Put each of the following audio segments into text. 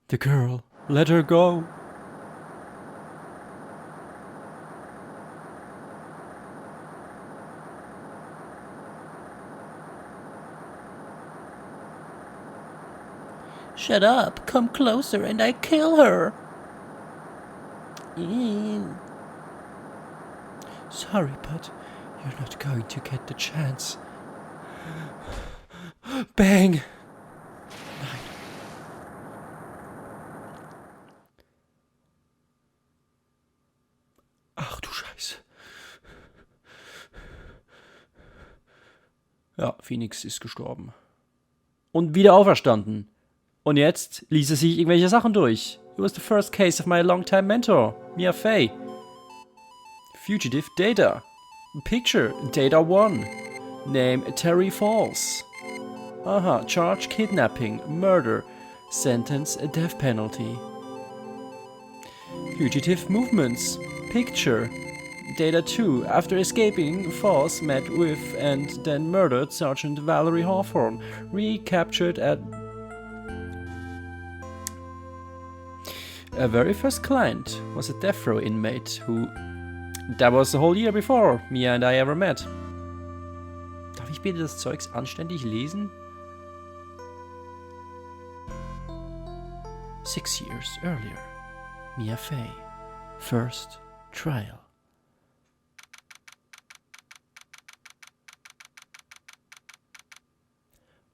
The girl, let her go. Shut up, come closer and I kill her. Sorry, but you're not going to get the chance. Bang! Nein. Ach du Scheiße. Ja, Phoenix ist gestorben. Und wieder auferstanden. Und jetzt ließ er sich irgendwelche Sachen durch. It was the first case of my longtime mentor, Mia Fey. Fugitive data. Picture, data 1. Name, Terry Falls. Aha, charge, kidnapping, murder. Sentence, a death penalty. Fugitive movements. Picture, data 2. After escaping, Falls met with and then murdered Sergeant Valerie Hawthorne. Recaptured at a very first client was a death row inmate who... That was the whole year before Mia and I ever met. Darf ich bitte das Zeugs anständig lesen? 6 years earlier. Mia Fey. First trial.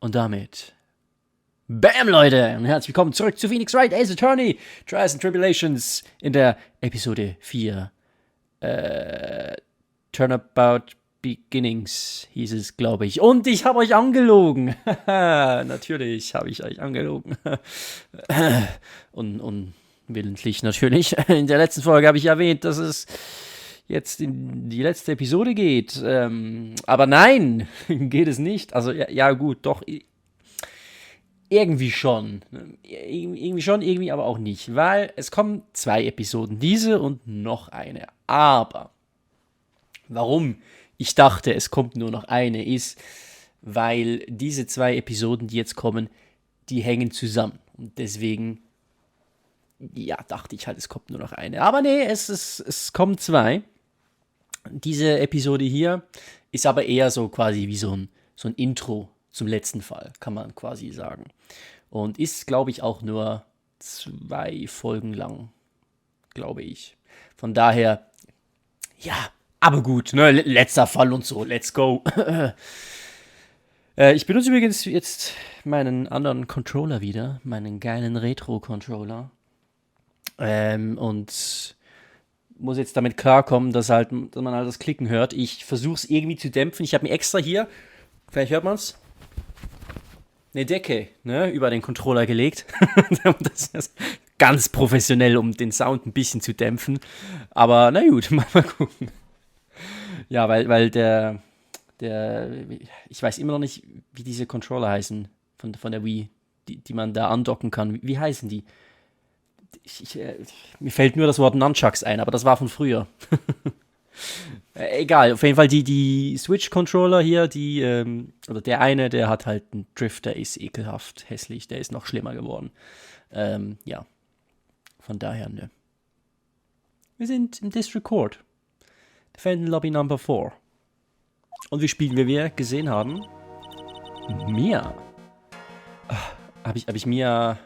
Und damit... Bam, Leute! Und herzlich willkommen zurück zu Phoenix Wright, Ace Attorney, Trials and Tribulations in der Episode 4. Turnabout Beginnings hieß es, glaube ich. Und ich habe euch angelogen. Natürlich habe ich euch angelogen. Unwillentlich natürlich. In der letzten Folge habe ich erwähnt, dass es jetzt in die letzte Episode geht. Aber nein, geht es nicht. Also ja gut, doch. Irgendwie schon. Irgendwie schon, irgendwie aber auch nicht. Weil es kommen 2 Episoden. Diese und noch eine. Aber warum ich dachte, es kommt nur noch eine, ist, weil diese 2 Episoden, die jetzt kommen, die hängen zusammen. Und deswegen, ja, dachte ich halt, es kommt nur noch eine. Aber nee, es kommen 2. Diese Episode hier ist aber eher so quasi wie so ein Intro zum letzten Fall, kann man quasi sagen. Und ist, glaube ich, auch nur 2 Folgen lang, glaube ich. Von daher, ja, aber gut, ne, letzter Fall und so, let's go. Ich benutze übrigens jetzt meinen anderen Controller wieder, meinen geilen Retro-Controller. Und muss jetzt damit klarkommen, dass man halt das Klicken hört. Ich versuche es irgendwie zu dämpfen. Ich habe mir extra hier, vielleicht hört man es, eine Decke, ne, über den Controller gelegt. Das ist ganz professionell, um den Sound ein bisschen zu dämpfen. Aber na gut, mal gucken. Ja, weil der ich weiß immer noch nicht, wie diese Controller heißen von der Wii, die man da andocken kann. Wie heißen die? Mir fällt nur das Wort Nunchucks ein, aber das war von früher. Egal, auf jeden Fall die Switch-Controller hier, oder der eine, der hat halt einen Drift, der ist ekelhaft hässlich, der ist noch schlimmer geworden. Ja, von daher, ne. Wir sind im District Court. Defendant Lobby Number 4. Und wir spielen, wie wir gesehen haben, Mia. Habe ich Mia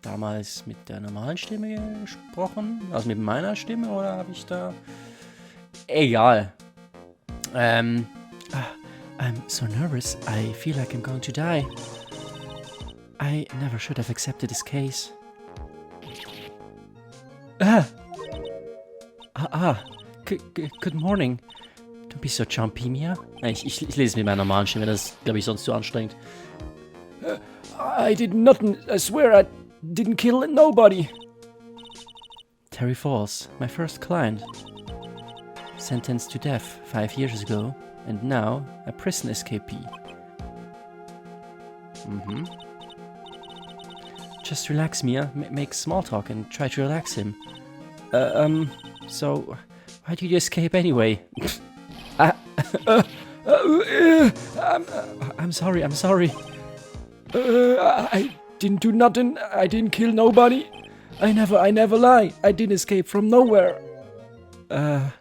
damals mit der normalen Stimme gesprochen? Also mit meiner Stimme, oder habe ich da... Egal. I'm so nervous. I feel like I'm going to die. I never should have accepted this case. Good morning. Don't be so jumpy, Mia. Ich lese es mit meiner normalen Stimme, das ist, glaube ich, sonst zu anstrengend. I did nothing. I swear I didn't kill nobody. Terry Falls, my first client. Sentenced to death 5 years ago, and now a prison escapee. Just relax, Mia. Make small talk and try to relax him. So, why did you escape anyway? I'm sorry. didn't do nothing. I didn't kill nobody. I never lie. I didn't escape from nowhere. But,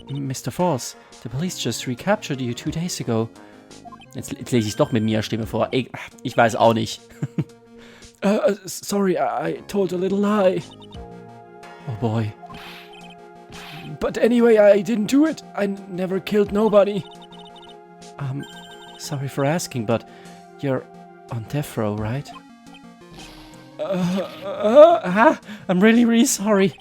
Mr. Falls, the police just recaptured you 2 days ago. Jetzt lese ich es doch mit mir Stimme vor. Ich weiß auch nicht. Sorry, I told a little lie. Oh boy. But anyway, I didn't do it. I never killed nobody. Sorry for asking, but you're on death row, right? I'm really sorry.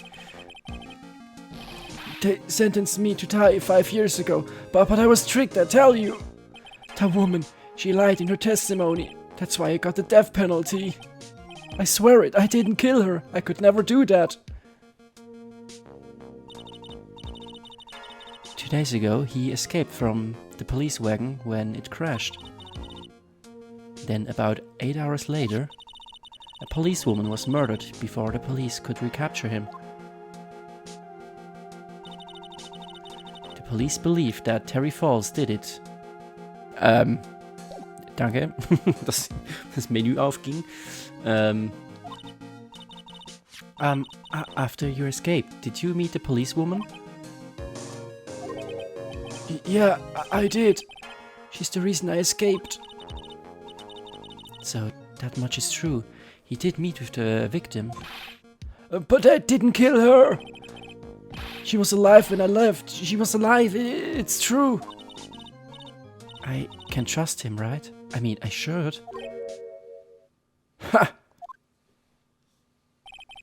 They sentenced me to die 5 years ago, but I was tricked, I tell you. That woman, she lied in her testimony. That's why I got the death penalty. I swear it, I didn't kill her. I could never do that. 2 days ago, he escaped from the police wagon when it crashed. Then, about 8 hours later, a policewoman was murdered before the police could recapture him. The police believe that Terry Falls did it. Danke, dass das Menü aufging. After your escape, did you meet the policewoman? Yeah, I did. She's the reason I escaped. So, that much is true. He did meet with the victim. But I didn't kill her. She was alive when I left. She was alive, it's true. I can trust him, right? I mean, I should. Ha!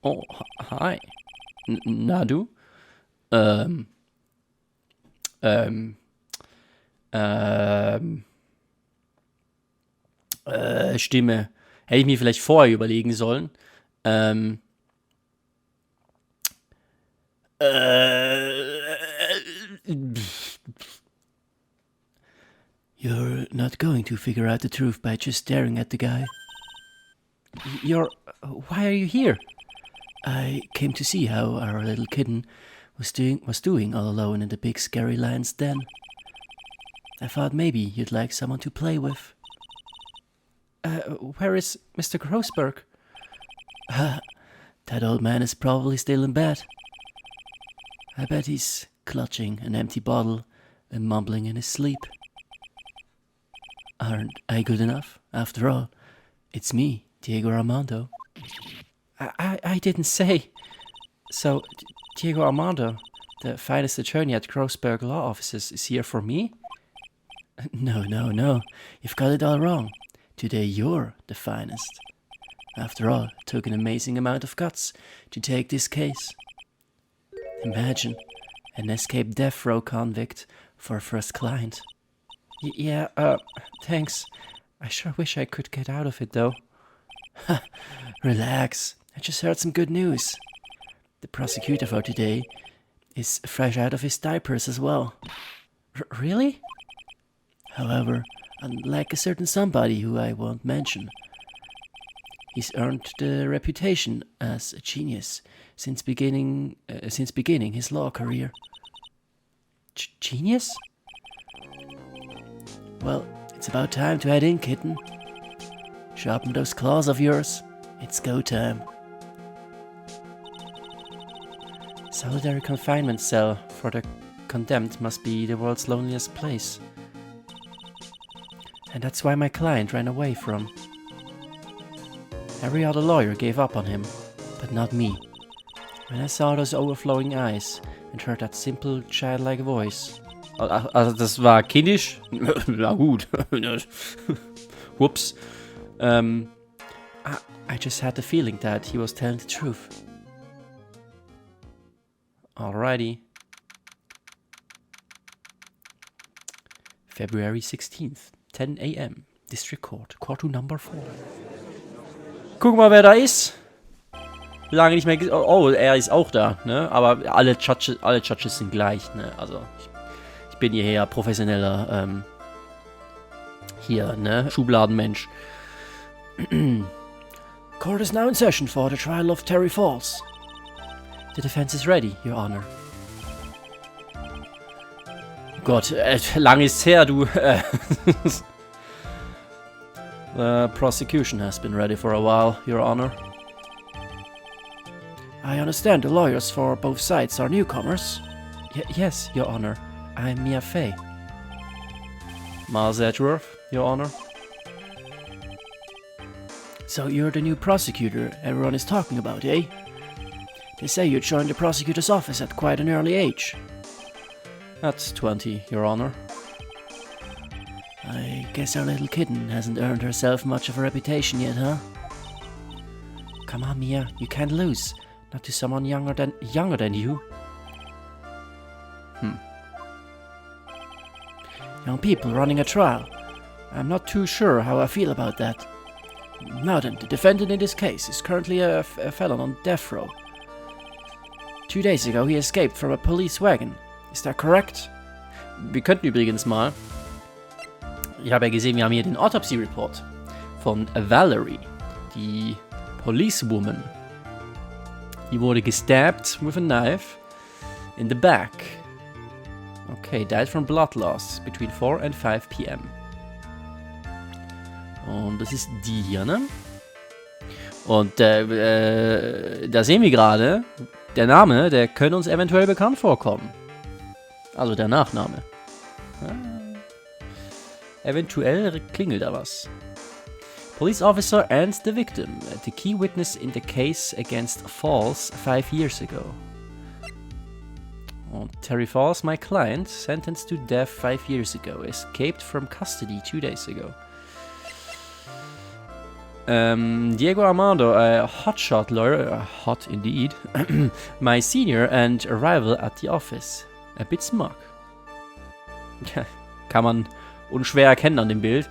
Oh, hi. Na du? Stimme. Hätte ich mir vielleicht vorher überlegen sollen. You're not going to figure out the truth by just staring at the guy. Why are you here? I came to see how our little kitten was doing all alone in the big scary lion's den. I thought maybe you'd like someone to play with. Where is Mr. Grossberg? That old man is probably still in bed. I bet he's clutching an empty bottle and mumbling in his sleep. Aren't I good enough? After all, it's me, Diego Armando. I didn't say. So, Diego Armando, the finest attorney at Grossberg Law Offices, is here for me? No. You've got it all wrong. Today you're the finest. After all, it took an amazing amount of guts to take this case. Imagine an escaped death row convict for a first client. Yeah, thanks. I sure wish I could get out of it, though. Relax. I just heard some good news. The prosecutor for today is fresh out of his diapers as well. Really? However, unlike a certain somebody who I won't mention, he's earned the reputation as a genius since beginning his law career. Genius? Well, it's about time to head in, kitten. Sharpen those claws of yours. It's go time. Solitary confinement cell for the condemned must be the world's loneliest place. And that's why my client ran away from. Every other lawyer gave up on him, but not me. When I saw those overflowing eyes and heard that simple, childlike voice. Also das war kindisch? Na gut. Whoops. I just had the feeling that he was telling the truth. Alrighty. February 16th, 10 a.m. District Court, Court Number 4. Guck mal, wer da ist. Lange nicht mehr oh, er ist auch da, ne? Aber alle Judges sind gleich, ne? Also, ich bin hierher professioneller, hier, ne? Schubladenmensch. Court is now in session for the trial of Terry Falls. The defense is ready, Your Honor. Gott, lang ist's her, du. The prosecution has been ready for a while, Your Honor. I understand the lawyers for both sides are newcomers. Yes, Your Honor. I'm Mia Fey. Miles Edgeworth, Your Honor. So you're the new prosecutor everyone is talking about, eh? They say you joined the prosecutor's office at quite an early age. At 20, Your Honor. I guess our little kitten hasn't earned herself much of a reputation yet, huh? Come on, Mia, you can't lose. Not to someone younger than you. Young people running a trial. I'm not too sure how I feel about that. Now then, the defendant in this case is currently a felon on death row. 2 days ago he escaped from a police wagon. Is that correct? Wir könnten übrigens mal... Ich habe ja gesehen, wir haben hier den Autopsy Report von Valerie, die Policewoman. Die wurde gestabbed with a knife in the back. Okay, died from blood loss between 4 and 5 p.m. Und das ist die hier, ne? Und da sehen wir gerade, der Name, der könnte uns eventuell bekannt vorkommen. Also der Nachname. Eventuell klingelt da was. Police officer and the victim, the key witness in the case against Falls 5 years ago. Und Terry Falls, my client, sentenced to death 5 years ago, escaped from custody 2 days ago. Diego Armando, a hotshot lawyer, hot indeed, my senior and a rival at the office. A bit smug. Kann man unschwer erkennen an dem Bild.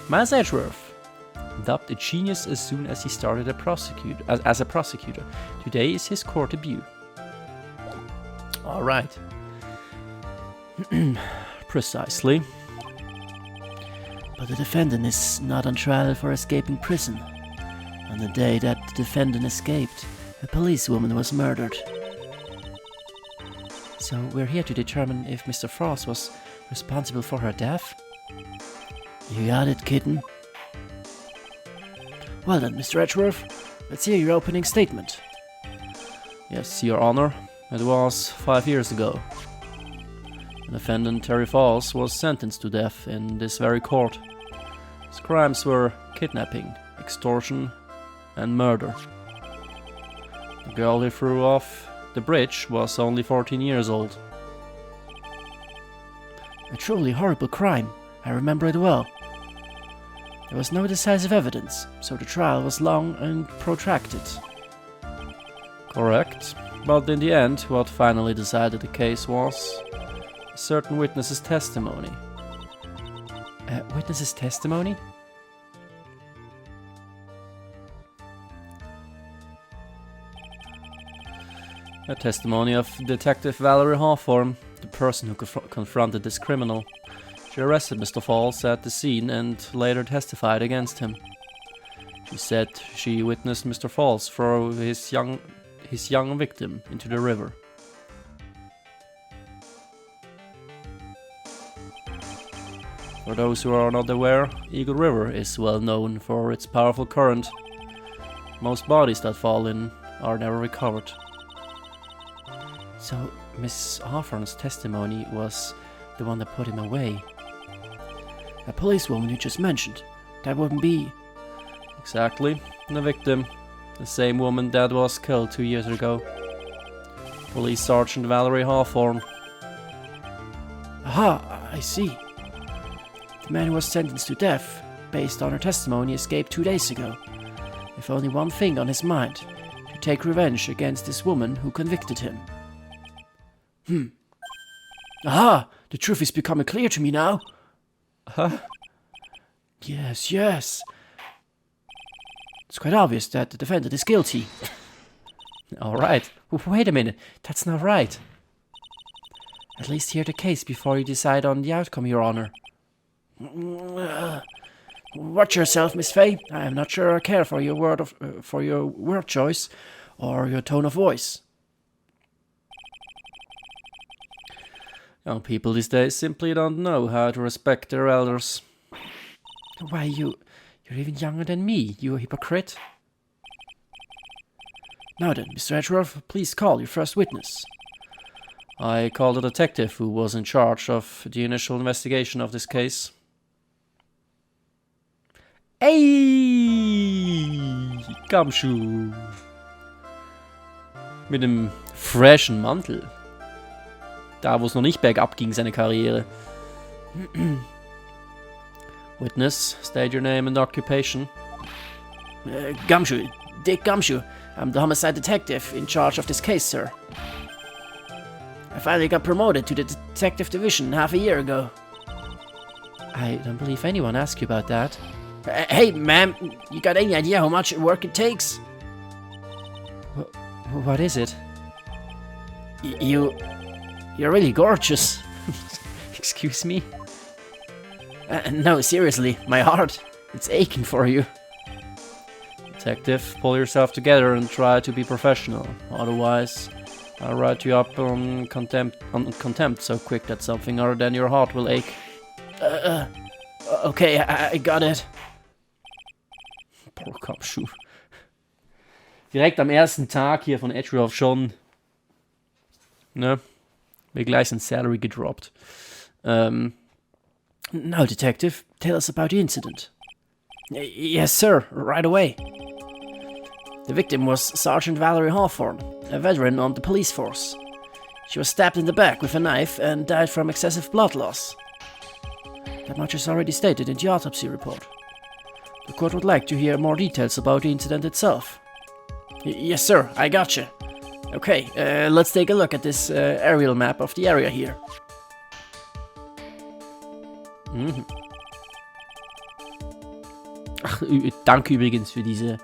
Miles Edgeworth, dubbed a genius as soon as he started as a prosecutor. Today is his court debut. All right. Precisely. But the defendant is not on trial for escaping prison. On the day that the defendant escaped, a policewoman was murdered. So we're here to determine if Mr. Frost was responsible for her death? You got it, kitten. Well then, Mr. Edgeworth, let's hear your opening statement. Yes, Your Honor. It was 5 years ago. The defendant, Terry Falls, was sentenced to death in this very court. His crimes were kidnapping, extortion, and murder. The girl he threw off the bridge was only 14 years old. A truly horrible crime. I remember it well. There was no decisive evidence, so the trial was long and protracted. Correct. But in the end, what finally decided the case was a certain witness's testimony. Witness's testimony? A testimony of Detective Valerie Hawthorne, the person who confronted this criminal. She arrested Mr. Falls at the scene and later testified against him. She said she witnessed Mr. Falls throw his young victim into the river. For those who are not aware, Eagle River is well known for its powerful current. Most bodies that fall in are never recovered. So, Miss Hawthorne's testimony was the one that put him away. A policewoman you just mentioned. That wouldn't be... Exactly. The victim. The same woman that was killed 2 years ago. Police Sergeant Valerie Hawthorne. Aha, I see. The man who was sentenced to death, based on her testimony, escaped 2 days ago. With only one thing on his mind. To take revenge against this woman who convicted him. Aha! The truth is becoming clear to me now. Huh? Yes. It's quite obvious that the defendant is guilty. Alright. Wait a minute. That's not right. At least hear the case before you decide on the outcome, Your Honor. Watch yourself, Miss Fey. I am not sure I care for your word choice or your tone of voice. Young people these days simply don't know how to respect their elders. Why, you're even younger than me, you hypocrite. Now then, Mr. Edgeworth, please call your first witness. I called a detective who was in charge of the initial investigation of this case. Ey, Gumshoe. Mit einem freshen Mantel. Da, wo es noch nicht bergab ging, seine Karriere. Witness, state your name and occupation. Gumshoe, Dick Gumshoe. I'm the homicide detective in charge of this case, sir. I finally got promoted to the detective division half a year ago. I don't believe anyone asked you about that. Hey, ma'am, you got any idea how much work it takes? What is it? You're really gorgeous. Excuse me? No, seriously, my heart, it's aching for you. Detective, pull yourself together and try to be professional. Otherwise, I'll write you up on contempt so quick that something other than your heart will ache. Okay, I got it. Poor Kopfschuh. Direkt am ersten Tag hier von Edgeworth schon, ne, mir gleich ein Salary gedroppt. Now, detective, tell us about the incident. Yes, sir, right away. The victim was Sergeant Valerie Hawthorne, a veteran on the police force. She was stabbed in the back with a knife and died from excessive blood loss. That much is already stated in the autopsy report. The court would like to hear more details about the incident itself. Yes, sir, I gotcha. Okay, let's take a look at this aerial map of the area here. Mhm. Ach, danke übrigens für diese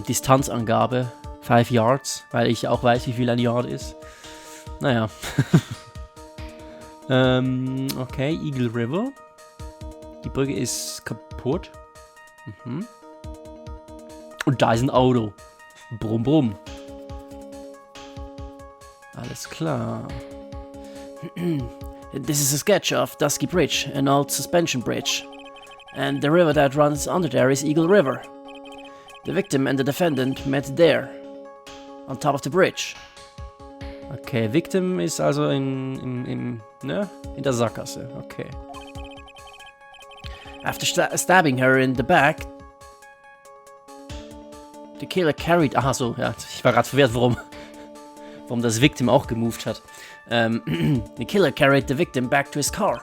Distanzangabe. 5 Yards, weil ich auch weiß, wie viel ein Yard ist. Naja. Okay, Eagle River. Die Brücke ist kaputt. Mhm. Und da ist ein Auto. Brumm, brumm. Alles klar. This is a sketch of Dusky Bridge, an old suspension bridge. And the river that runs under there is Eagle River. The victim and the defendant met there, on top of the bridge. Okay, Victim ist also in der Sackgasse. Okay. After stabbing her in the back, the killer carried... Aha, so, ja. Ich war gerade verwirrt, warum das Victim auch gemoved hat. The killer carried the victim back to his car.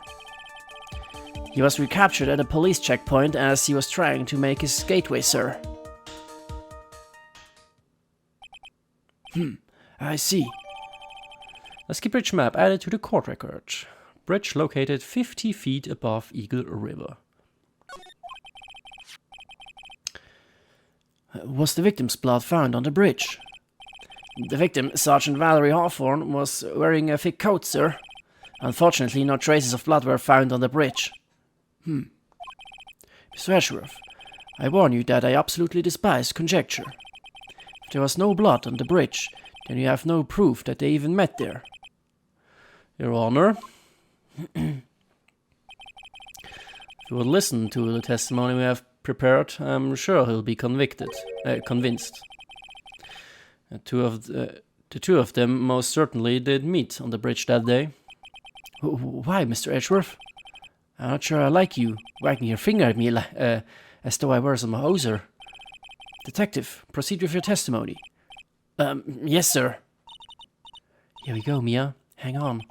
He was recaptured at a police checkpoint as he was trying to make his gateway, sir. I see. Dusky Bridge map added to the court record. Bridge located 50 feet above Eagle River. Was the victim's blood found on the bridge? The victim, Sergeant Valerie Hawthorne, was wearing a thick coat, sir. Unfortunately, no traces of blood were found on the bridge. Mr. Ashworth, I warn you that I absolutely despise conjecture. If there was no blood on the bridge, then you have no proof that they even met there. Your Honor, if you would listen to the testimony we have prepared, I'm sure he'll be convinced. The two of them most certainly did meet on the bridge that day. Why, Mr. Edgeworth? I'm not sure I like you wagging your finger at me as though I were some hoser. Detective, proceed with your testimony. Yes, sir. Here we go, Mia. Hang on.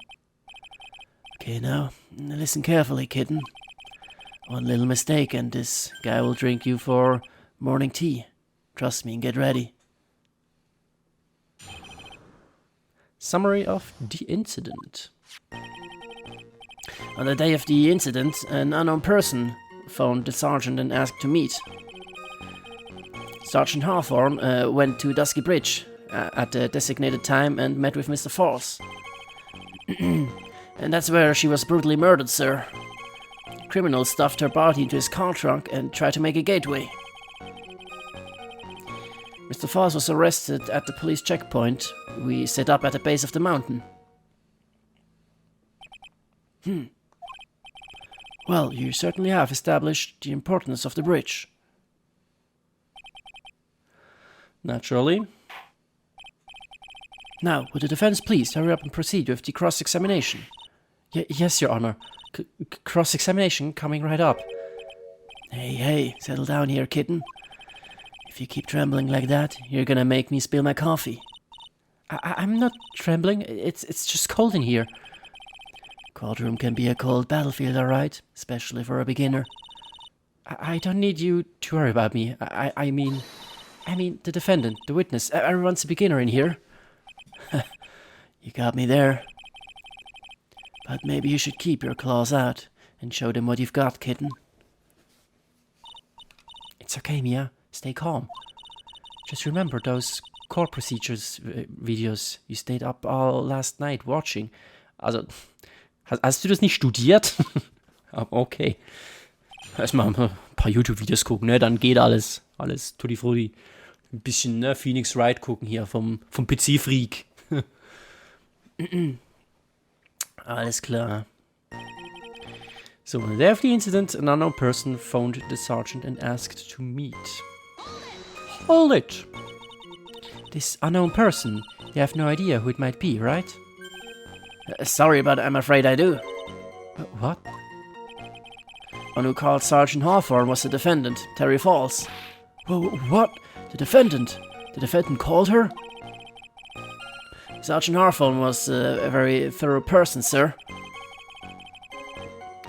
Okay, now, listen carefully, kitten. One little mistake and this guy will drink you for morning tea. Trust me and get ready. Summary of the incident. On the day of the incident, an unknown person phoned the sergeant and asked to meet. Sergeant Hawthorne went to Dusky Bridge at the designated time and met with Mr. Falls. And that's where she was brutally murdered, sir. Criminals stuffed her body into his car trunk and tried to make a gateway. Mr. Falls was arrested at the police checkpoint we set up at the base of the mountain. Well, you certainly have established the importance of the bridge. Naturally. Now, would the defense please hurry up and proceed with the cross-examination? Yes, Your Honor. Cross-examination coming right up. Hey, settle down here, kitten. If you keep trembling like that, you're gonna make me spill my coffee. I'm not trembling. It's just cold in here. Courtroom can be a cold battlefield, all right, especially for a beginner. I don't need you to worry about me. I mean the defendant, the witness. Everyone's a beginner in here. You got me there. But maybe you should keep your claws out and show them what you've got, kitten. It's okay, Mia. Stay calm. Just remember those court procedures videos you stayed up all last night watching. Also, hast du das nicht studiert? Okay. Erstmal ein paar YouTube-Videos gucken, ne? Dann geht alles. Alles tutti frutti. Ein bisschen, ne? Phoenix Wright gucken hier vom PcFreak. Alles klar. So, on the day of the incident, an unknown person phoned the sergeant and asked to meet. Hold it! This unknown person, you have no idea who it might be, right? Sorry, but I'm afraid I do. What? One who called Sergeant Hawthorne was the defendant, Terry Falls. What? The defendant? The defendant called her? Sergeant Hawthorne was a very thorough person, sir.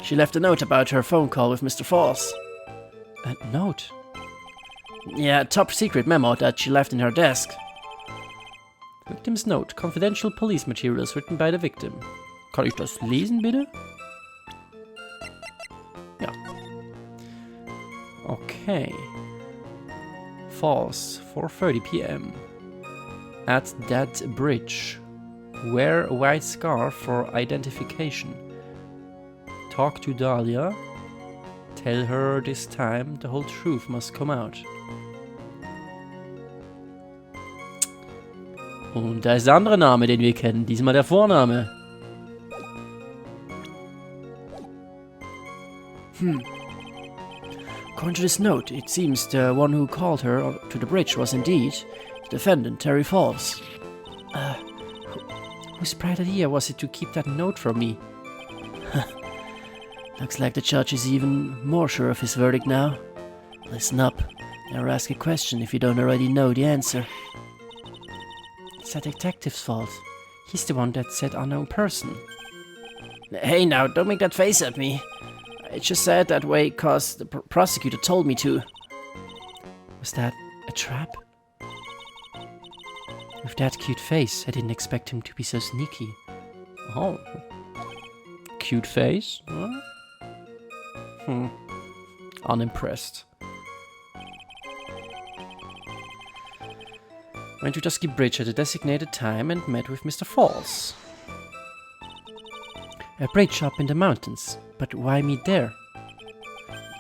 She left a note about her phone call with Mr. Falls. A note? Yeah, a top secret memo that she left in her desk. Victim's note. Confidential police materials written by the victim. Kann ich das lesen, bitte? Ja. Okay. Falls, 4:30 p.m. At that bridge. Wear a white scarf for identification. Talk to Dahlia. Tell her this time the whole truth must come out. Und da ist der andere Name, den wir kennen. Diesmal der Vorname. According to this note, it seems the one who called her to the bridge was indeed the defendant, Terry Falls. Whose bright idea was it to keep that note from me? Looks like the judge is even more sure of his verdict now. Listen up. Never ask a question if you don't already know the answer. It's the detective's fault. He's the one that said unknown person. Hey now, don't make that face at me. I just said that way cause the prosecutor told me to. Was that a trap? With that cute face, I didn't expect him to be so sneaky. Oh. Cute face? Huh? Unimpressed. Went to Dusky Bridge at a designated time and met with Mr. Falls. A bridge up in the mountains, but why meet there?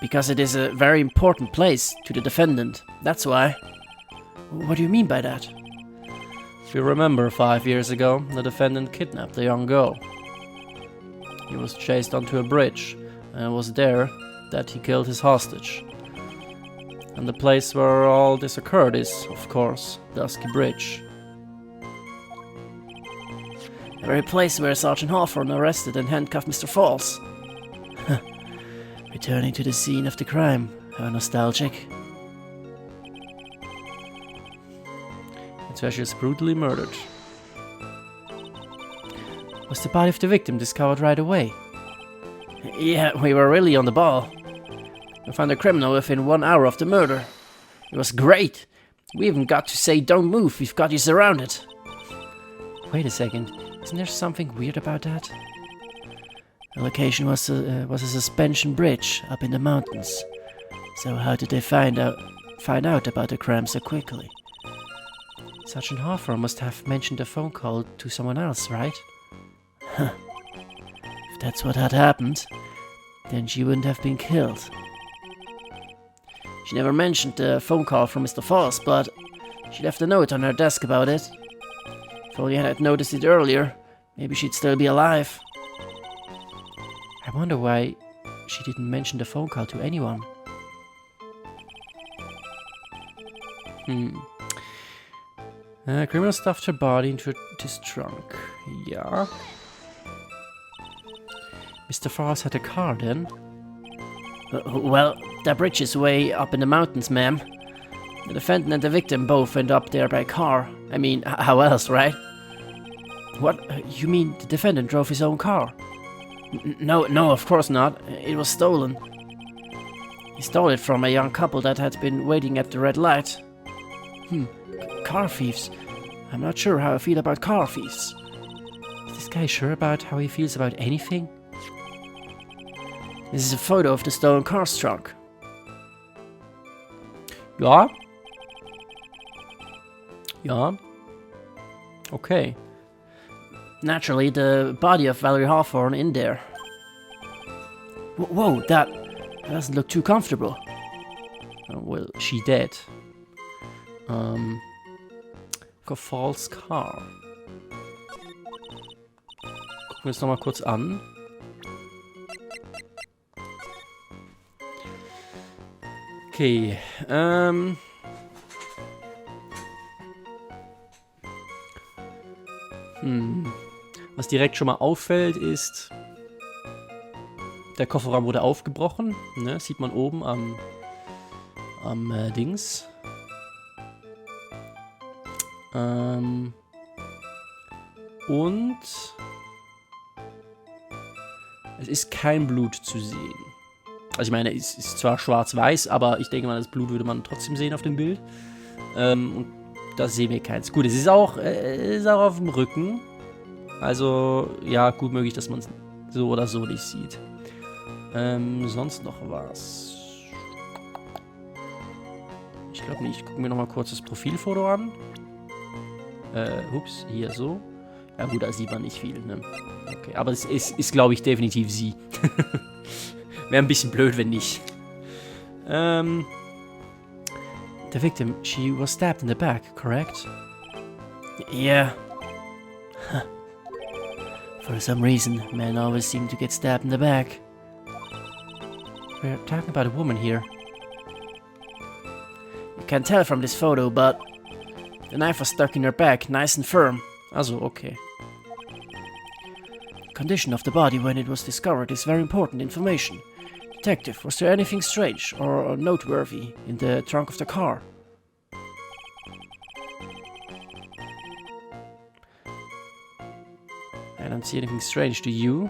Because it is a very important place to the defendant, that's why. What do you mean by that? If you remember, 5 years ago, the defendant kidnapped a young girl. He was chased onto a bridge, and it was there that he killed his hostage. And the place where all this occurred is, of course, Dusky Bridge. The very place where Sergeant Hawthorne arrested and handcuffed Mr. Falls. Returning to the scene of the crime. How nostalgic. It's where she was brutally murdered. Was the body of the victim discovered right away? Yeah, we were really on the ball. We found the criminal within 1 hour of the murder. It was great. We even got to say, "Don't move, we've got you surrounded." Wait a second, isn't there something weird about that? The location was a suspension bridge up in the mountains. So how did they find out about the crime so quickly? Sergeant Hawthorne must have mentioned a phone call to someone else, right? If that's what had happened, then she wouldn't have been killed. She never mentioned the phone call from Mr. Falls, but she left a note on her desk about it. If only I had noticed it earlier, maybe she'd still be alive. I wonder why she didn't mention the phone call to anyone. Criminal stuffed her body into his trunk. Yeah. Mr. Frost had a car then? Well, that bridge is way up in the mountains, ma'am. The defendant and the victim both went up there by car. I mean, how else, right? What? You mean the defendant drove his own car? No, of course not. It was stolen. He stole it from a young couple that had been waiting at the red light. Car thieves. I'm not sure how I feel about car thieves. Is this guy sure about how he feels about anything? This is a photo of the stolen car's trunk. Ja. Ja. Okay. Naturally, the body of Valerie Hawthorne in there. Whoa, that doesn't look too comfortable. Well, she dead. A false car. Gucken wir uns nochmal kurz an. Okay, Was direkt schon mal auffällt ist, der Kofferraum wurde aufgebrochen, ne? Sieht man oben am Dings. Und es ist kein Blut zu sehen. Also ich meine, es ist zwar schwarz-weiß, aber ich denke mal, das Blut würde man trotzdem sehen auf dem Bild. Und da sehen wir keins. Gut, es ist auch auf dem Rücken. Also, ja, gut möglich, dass man es so oder so nicht sieht. Sonst noch was? Ich glaube nicht. Gucken wir nochmal kurz das Profilfoto an. Ups, hier so. Ja gut, da sieht man nicht viel, ne? Okay, aber es ist glaube ich, definitiv sie. Wäre ein bisschen blöd, wenn nicht. The victim, she was stabbed in the back, correct? Yeah. Huh. For some reason, men always seem to get stabbed in the back. We're talking about a woman here. You can't tell from this photo, but the knife was stuck in her back, nice and firm. Also, okay. Condition of the body when it was discovered is very important information. Detective, was there anything strange or noteworthy in the trunk of the car? I don't see anything strange, do you?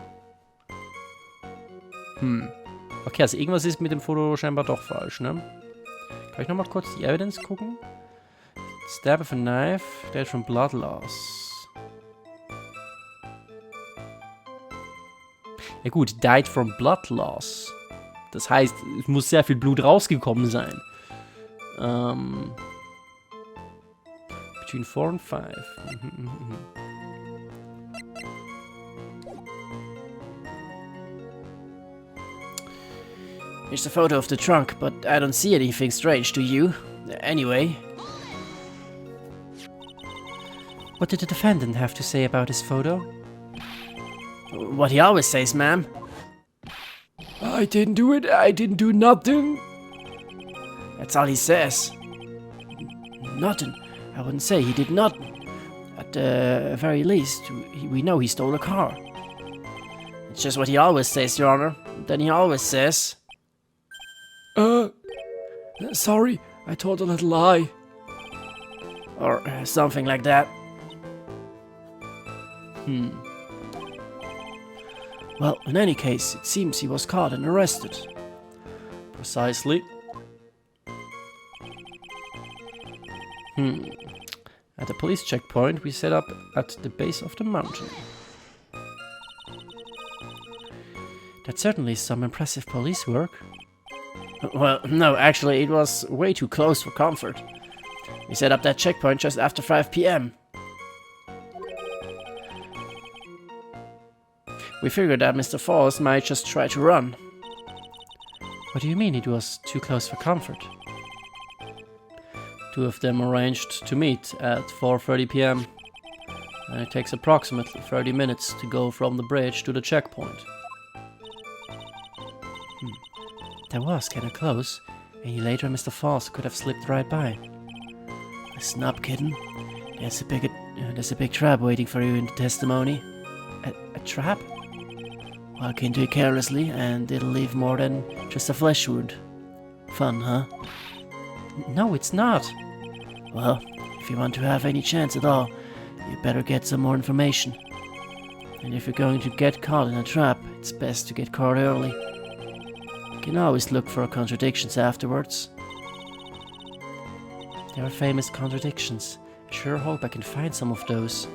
Okay, also irgendwas ist mit dem Foto scheinbar doch falsch, ne? Kann ich nochmal kurz die Evidence gucken? Stab with a knife, dead from blood loss. Ja gut, died from blood loss. Das heißt, es muss sehr viel Blut rausgekommen sein. Between 4 and 5. Here's a photo of the trunk, but I don't see anything strange, do you? Anyway. What did the defendant have to say about his photo? What he always says, ma'am. I didn't do it. I didn't do nothing. That's all he says. Nothing. I wouldn't say he did nothing. At the very least, we know he stole a car. It's just what he always says, Your Honor. Then he always says... Sorry, I told a little lie. Or something like that. Well, in any case, it seems he was caught and arrested. Precisely. At the police checkpoint, we set up at the base of the mountain. That's certainly some impressive police work. Well, no, actually, it was way too close for comfort. We set up that checkpoint just after 5 p.m. We figured that Mr. Falls might just try to run. What do you mean it was too close for comfort? Two of them arranged to meet at 4:30 p.m. And it takes approximately 30 minutes to go from the bridge to the checkpoint. That was kinda close. Any later, Mr. Falls could have slipped right by. Listen up, kitten. There's a big trap waiting for you in the testimony. A trap? Walk into it carelessly, and it'll leave more than just a flesh wound. Fun, huh? No, it's not. Well, if you want to have any chance at all, you better get some more information. And if you're going to get caught in a trap, it's best to get caught early. You can always look for contradictions afterwards. There are famous contradictions. I sure hope I can find some of those.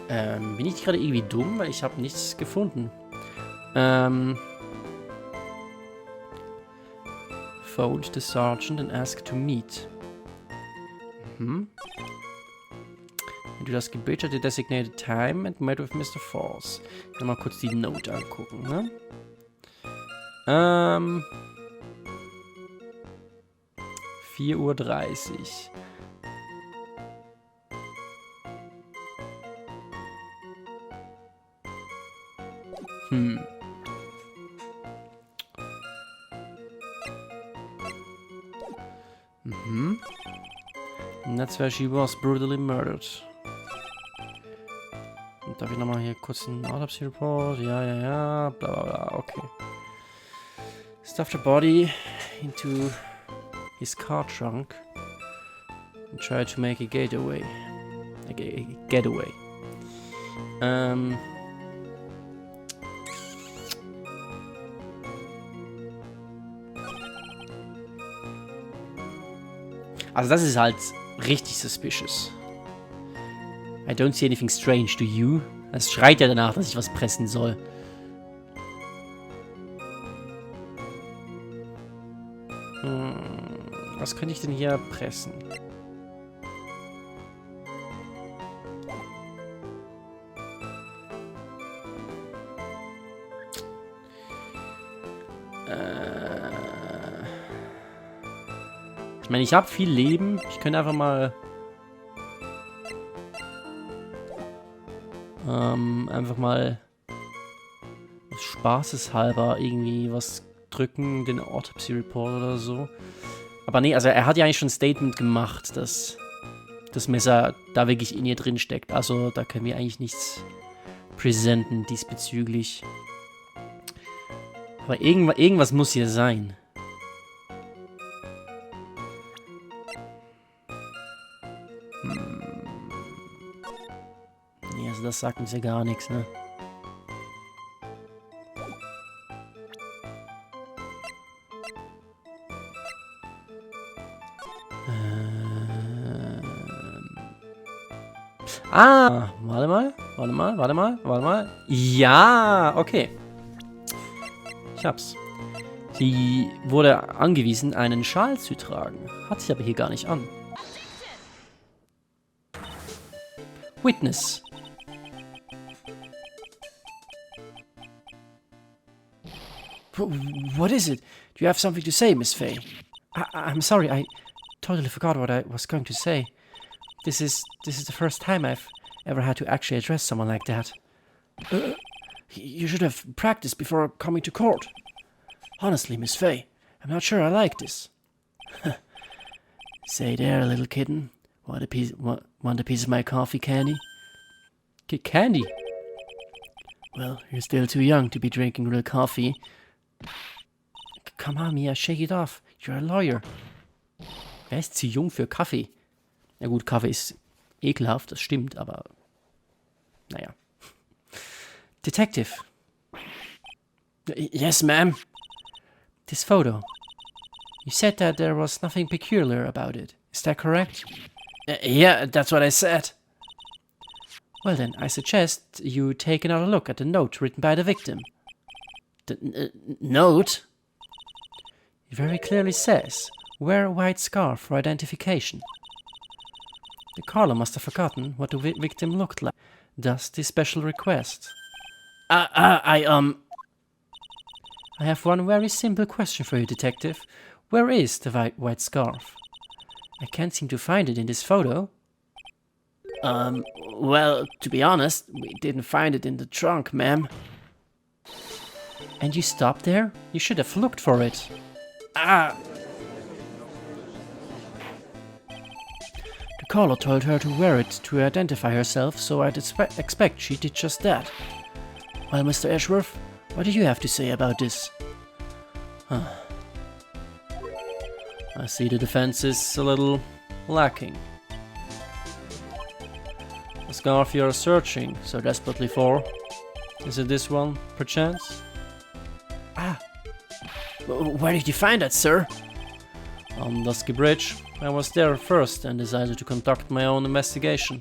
Bin ich gerade irgendwie dumm? Weil ich habe nichts gefunden. Phoned the sergeant and asked to meet. Wenn du das Gebet at the designated time and met with Mr. Falls. Ich kann mal kurz die Note angucken, ne? 4:30 Uhr. And that's where she was brutally murdered. Und darf ich nochmal hier kurz einen Autopsy Report? Ja, bla bla bla, okay. Stuffed her body into his car trunk and tried to make a getaway. Also das ist halt richtig suspicious. I don't see anything strange, do you? Es schreit ja danach, dass ich was pressen soll. Was könnte ich denn hier pressen? Ich meine, ich habe viel Leben. Ich könnte einfach mal... spaßeshalber irgendwie was drücken, den Autopsy Report oder so. Aber nee, also er hat ja eigentlich schon ein Statement gemacht, dass das Messer da wirklich in ihr drin steckt. Also da können wir eigentlich nichts präsenten diesbezüglich. Aber irgendwas muss hier sein. Nee, also das sagt uns ja gar nichts, ne? Warte mal. Ja, okay. Ich hab's. Sie wurde angewiesen, einen Schal zu tragen. Hat sich aber hier gar nicht an. Witness. What is it? Do you have something to say, Miss Fay? I'm sorry, I totally forgot what I was going to say. This is the first time I've ever had to actually address someone like that. You should have practiced before coming to court. Honestly, Miss Fay, I'm not sure I like this. Say there, little kitten. Want a piece of my coffee candy? Candy? Well, you're still too young to be drinking real coffee. Come on, Mia, shake it off. You're a lawyer. Wer ist zu jung für Kaffee? Na gut, Kaffee ist ekelhaft, das stimmt, aber... Naja. Detective. Yes, ma'am. This photo. You said that there was nothing peculiar about it. Is that correct? Yeah, that's what I said. Well then, I suggest you take another look at the note written by the victim. The note? It very clearly says, wear a white scarf for identification. The caller must have forgotten what the victim looked like. Thus, this special request. I have one very simple question for you, detective. Where is the white scarf? I can't seem to find it in this photo. Well, to be honest, we didn't find it in the trunk, ma'am. And you stopped there? You should have looked for it. Ah! The caller told her to wear it to identify herself, so I'd expect she did just that. Well, Mr. Ashworth, what do you have to say about this? I see the defense is a little lacking. The scarf you're searching so desperately for, is it this one, perchance? Where did you find that, sir? On Dusky Bridge. I was there first and decided to conduct my own investigation.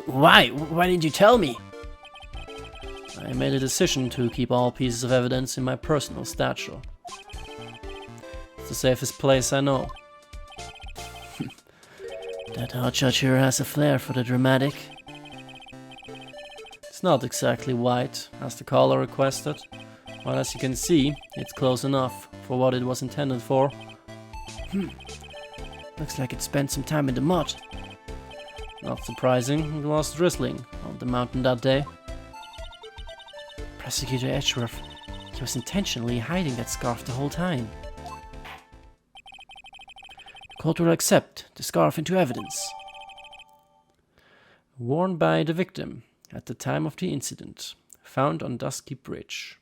Why? Why didn't you tell me? I made a decision to keep all pieces of evidence in my personal stash. It's the safest place I know. That hotshot sure has a flair for the dramatic. It's not exactly white, as the caller requested, but as you can see, it's close enough for what it was intended for. Looks like it spent some time in the mud. Not surprising, it was drizzling on the mountain that day. Prosecutor Edgeworth, he was intentionally hiding that scarf the whole time. The court will accept the scarf into evidence. Worn by the victim at the time of the incident, found on Dusky Bridge.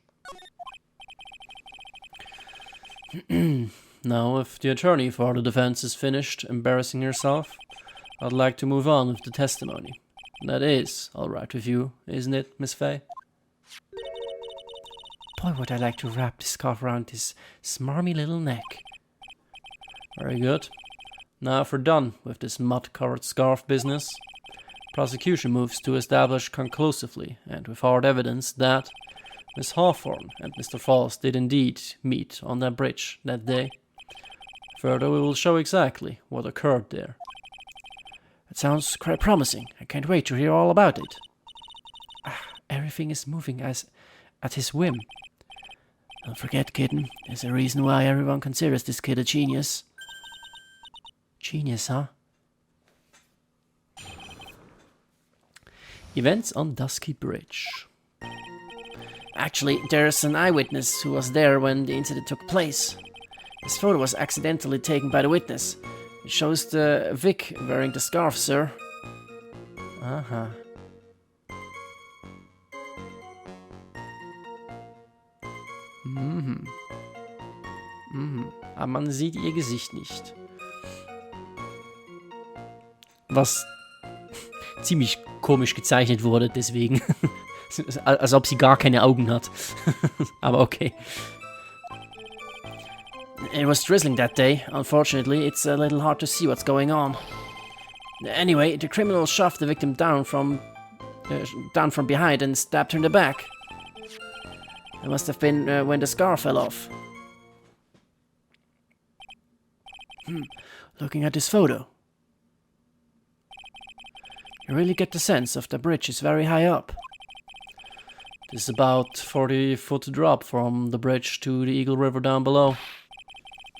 Now, if the attorney for the defense is finished embarrassing herself, I'd like to move on with the testimony. That is all right with you, isn't it, Miss Fay? Boy, would I like to wrap this scarf around his smarmy little neck. Very good. Now, if we're done with this mud-covered scarf business, prosecution moves to establish conclusively and with hard evidence that Miss Hawthorne and Mr. Falls did indeed meet on that bridge that day. Further, we will show exactly what occurred there. It sounds quite promising. I can't wait to hear all about it. Everything is moving as at his whim. Don't forget, kitten, there's a reason why everyone considers this kid a genius. Genius, huh? Events on Dusky Bridge. Actually, there's an eyewitness who was there when the incident took place. His photo was accidentally taken by the witness. It shows the Vic wearing the scarf, sir. Aha. Aber man sieht ihr Gesicht nicht. Was ziemlich komisch gezeichnet wurde, deswegen. Als ob sie gar keine Augen hat. Aber okay. It was drizzling that day. Unfortunately, it's a little hard to see what's going on. Anyway, the criminal shoved the victim down from behind and stabbed her in the back. It must have been when the scarf fell off. Looking at this photo, you really get the sense of the bridge is very high up. This is about 40-foot drop from the bridge to the Eagle River down below.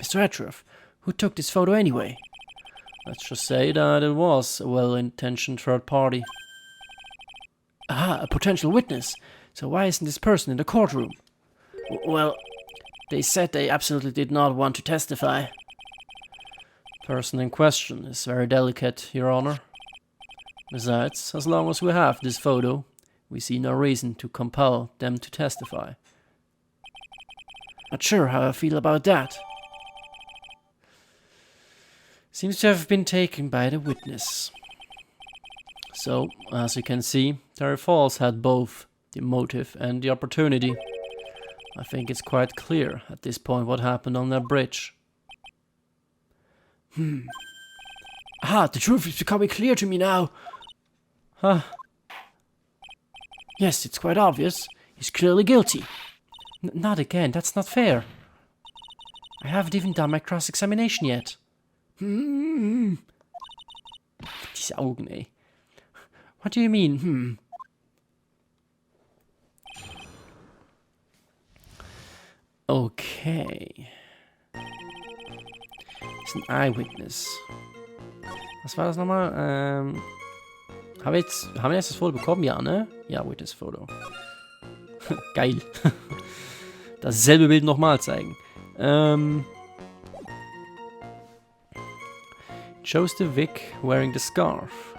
Mr. Edgeworth, who took this photo anyway? Let's just say that it was a well-intentioned third party. Ah, a potential witness. So why isn't this person in the courtroom? Well, they said they absolutely did not want to testify. The person in question is very delicate, Your Honor. Besides, as long as we have this photo, we see no reason to compel them to testify. Not sure how I feel about that. Seems to have been taken by the witness. So, as you can see, Terry Falls had both the motive and the opportunity. I think it's quite clear at this point what happened on that bridge. Ah, the truth is becoming clear to me now. Huh. Yes, it's quite obvious. He's clearly guilty. Not again, that's not fair. I haven't even done my cross-examination yet. Diese Augen, ey. What do you mean, Okay. Ist ein Eyewitness. Was war das nochmal? Haben wir jetzt das Foto bekommen? Ja, ne? Ja, Witness Foto. Geil. dasselbe Bild nochmal zeigen. Shows the Vic wearing the scarf.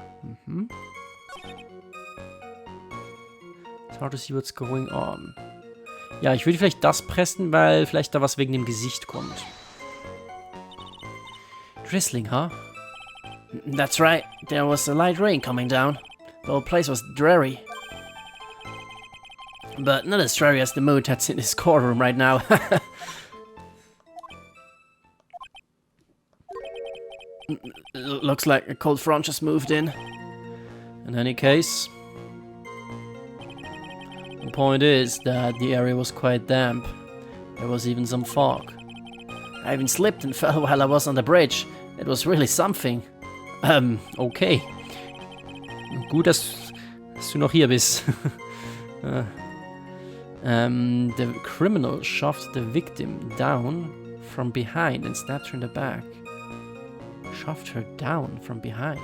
Mhm. It's hard to see what's going on. Ja, ich würde vielleicht das pressen, weil vielleicht da was wegen dem Gesicht kommt. Drizzling, huh? That's right. There was a light rain coming down. The whole place was dreary. But not as dreary as the mood that's in his courtroom right now. Looks like a cold front just moved in. In any case, the point is that the area was quite damp. There was even some fog. I even slipped and fell while I was on the bridge. It was really something. Okay. Gut, dass du noch hier bist. The criminal shoved the victim down from behind and stabbed her in the back. Shoved her down from behind.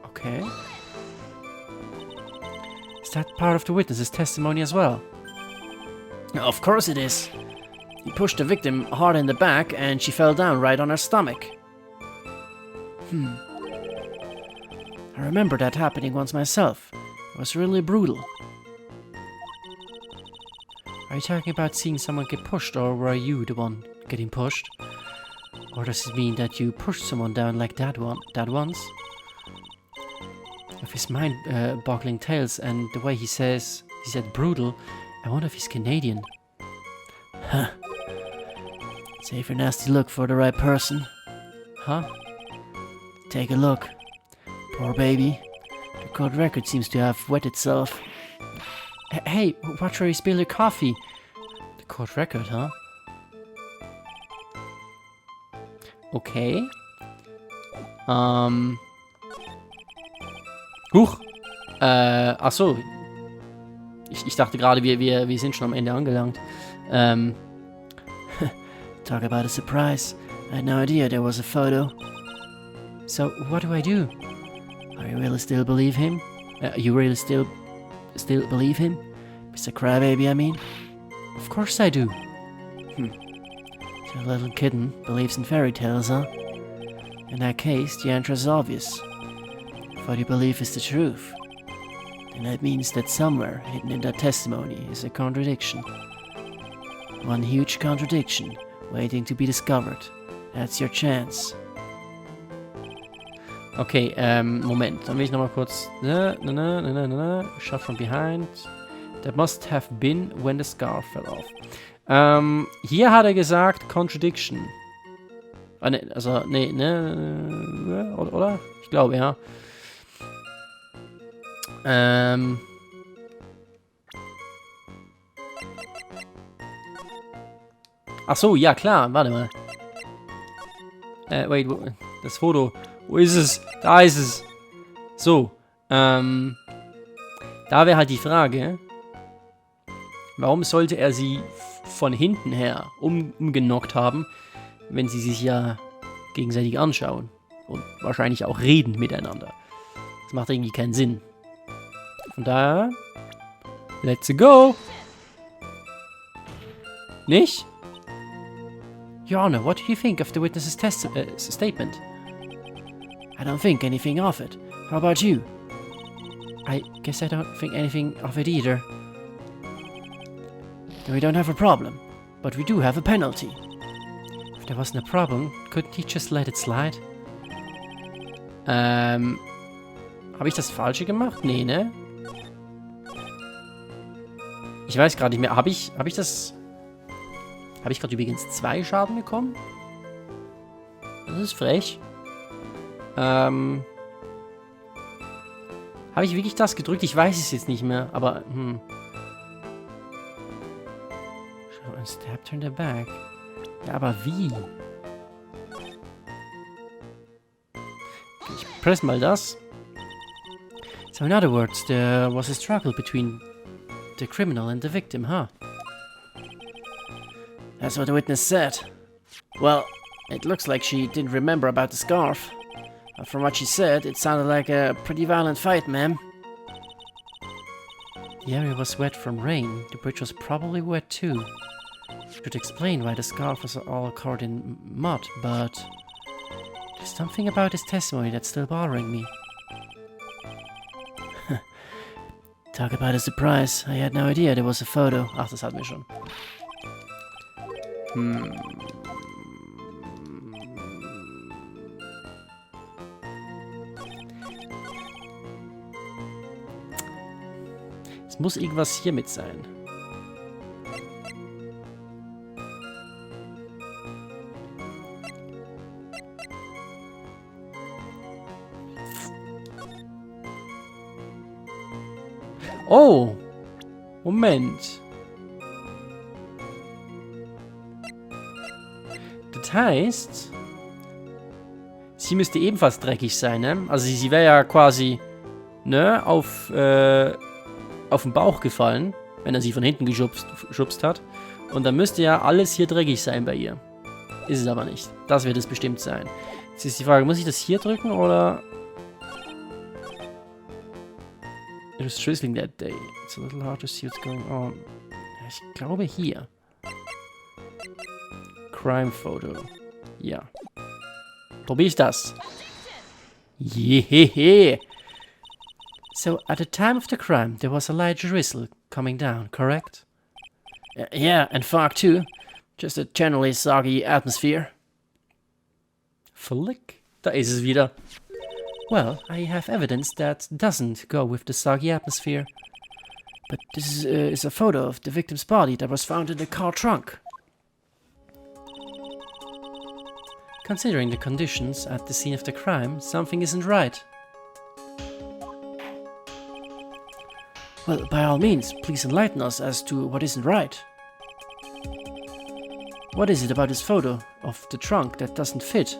Okay. Is that part of the witness's testimony as well? Of course it is. He pushed the victim hard in the back and she fell down right on her stomach. I remember that happening once myself. It was really brutal. Are you talking about seeing someone get pushed, or were you the one getting pushed? Or does it mean that you pushed someone down like that once? With his mind-boggling tales and the way he said brutal, I wonder if he's Canadian. Huh. Save your nasty look for the right person. Huh? Take a look. Poor baby. The court record seems to have wet itself. Hey, watch where you spill your coffee. The court record, huh? Okay. Huch. Ach so. Ich dachte gerade, wir sind schon am Ende angelangt. Talk about a surprise. I had no idea there was a photo. So, what do I do? Are you really still believe him? You really still believe him? Mr. Crybaby, I mean? Of course I do. So a little kitten believes in fairy tales, huh? In that case, the answer is obvious. If what you believe is the truth, then that means that somewhere hidden in that testimony is a contradiction. One huge contradiction waiting to be discovered. That's your chance. Okay, Moment. Dann will ich nochmal kurz... Shot from behind. That must have been when the scarf fell off. Hier hat er gesagt Contradiction. Oder? Ich glaube, ja. Ach so, ja klar, warte mal. Wait, das Foto. Wo ist es? Da ist es. So, da wäre halt die Frage, warum sollte er sie von hinten her umgenockt haben, wenn sie sich ja gegenseitig anschauen und wahrscheinlich auch reden miteinander. Das macht irgendwie keinen Sinn. Von daher, let's go. Nicht? Your Honor, what do you think of the witness's statement? I don't think anything of it. How about you? I guess I don't think anything of it either. Then we don't have a problem, but we do have a penalty. If there wasn't a problem, couldn't he just let it slide? Habe ich das Falsche gemacht? Nee, ne? Ich weiß gerade nicht mehr. Habe ich gerade übrigens 2 Schaden bekommen? Das ist frech. Habe ich wirklich das gedrückt? Ich weiß es jetzt nicht mehr, aber, Show and stabbed her in the back. Ja, aber wie? Okay, ich press mal das. So in other words, there was a struggle between the criminal and the victim, huh? That's what the witness said. Well, it looks like she didn't remember about the scarf. But from what she said, it sounded like a pretty violent fight, ma'am. The area was wet from rain. The bridge was probably wet too. Should explain why the scarf was all covered in mud, but there's something about his testimony that's still bothering me. Talk about a surprise. I had no idea there was a photo. Ach, das hatten wir schon. Es muss irgendwas hiermit sein. Oh! Moment. Das heißt, sie müsste ebenfalls dreckig sein, ne? Also sie wäre ja quasi, ne, auf den Bauch gefallen, wenn er sie von hinten geschubst hat. Und dann müsste ja alles hier dreckig sein bei ihr. Ist es aber nicht. Das wird es bestimmt sein. Jetzt ist die Frage, muss ich das hier drücken oder... It was drizzling that day. It's a little hard to see what's going on. Ich glaube hier. Crime Photo. Ja. Probier ich das. Jehehe. So, at the time of the crime, there was a light drizzle coming down, correct? Yeah, and fog too. Just a generally soggy atmosphere. Flick. Da ist es wieder. Well, I have evidence that doesn't go with the soggy atmosphere. But this is a photo of the victim's body that was found in the car trunk. Considering the conditions at the scene of the crime, something isn't right. Well, by all means, please enlighten us as to what isn't right. What is it about this photo of the trunk that doesn't fit?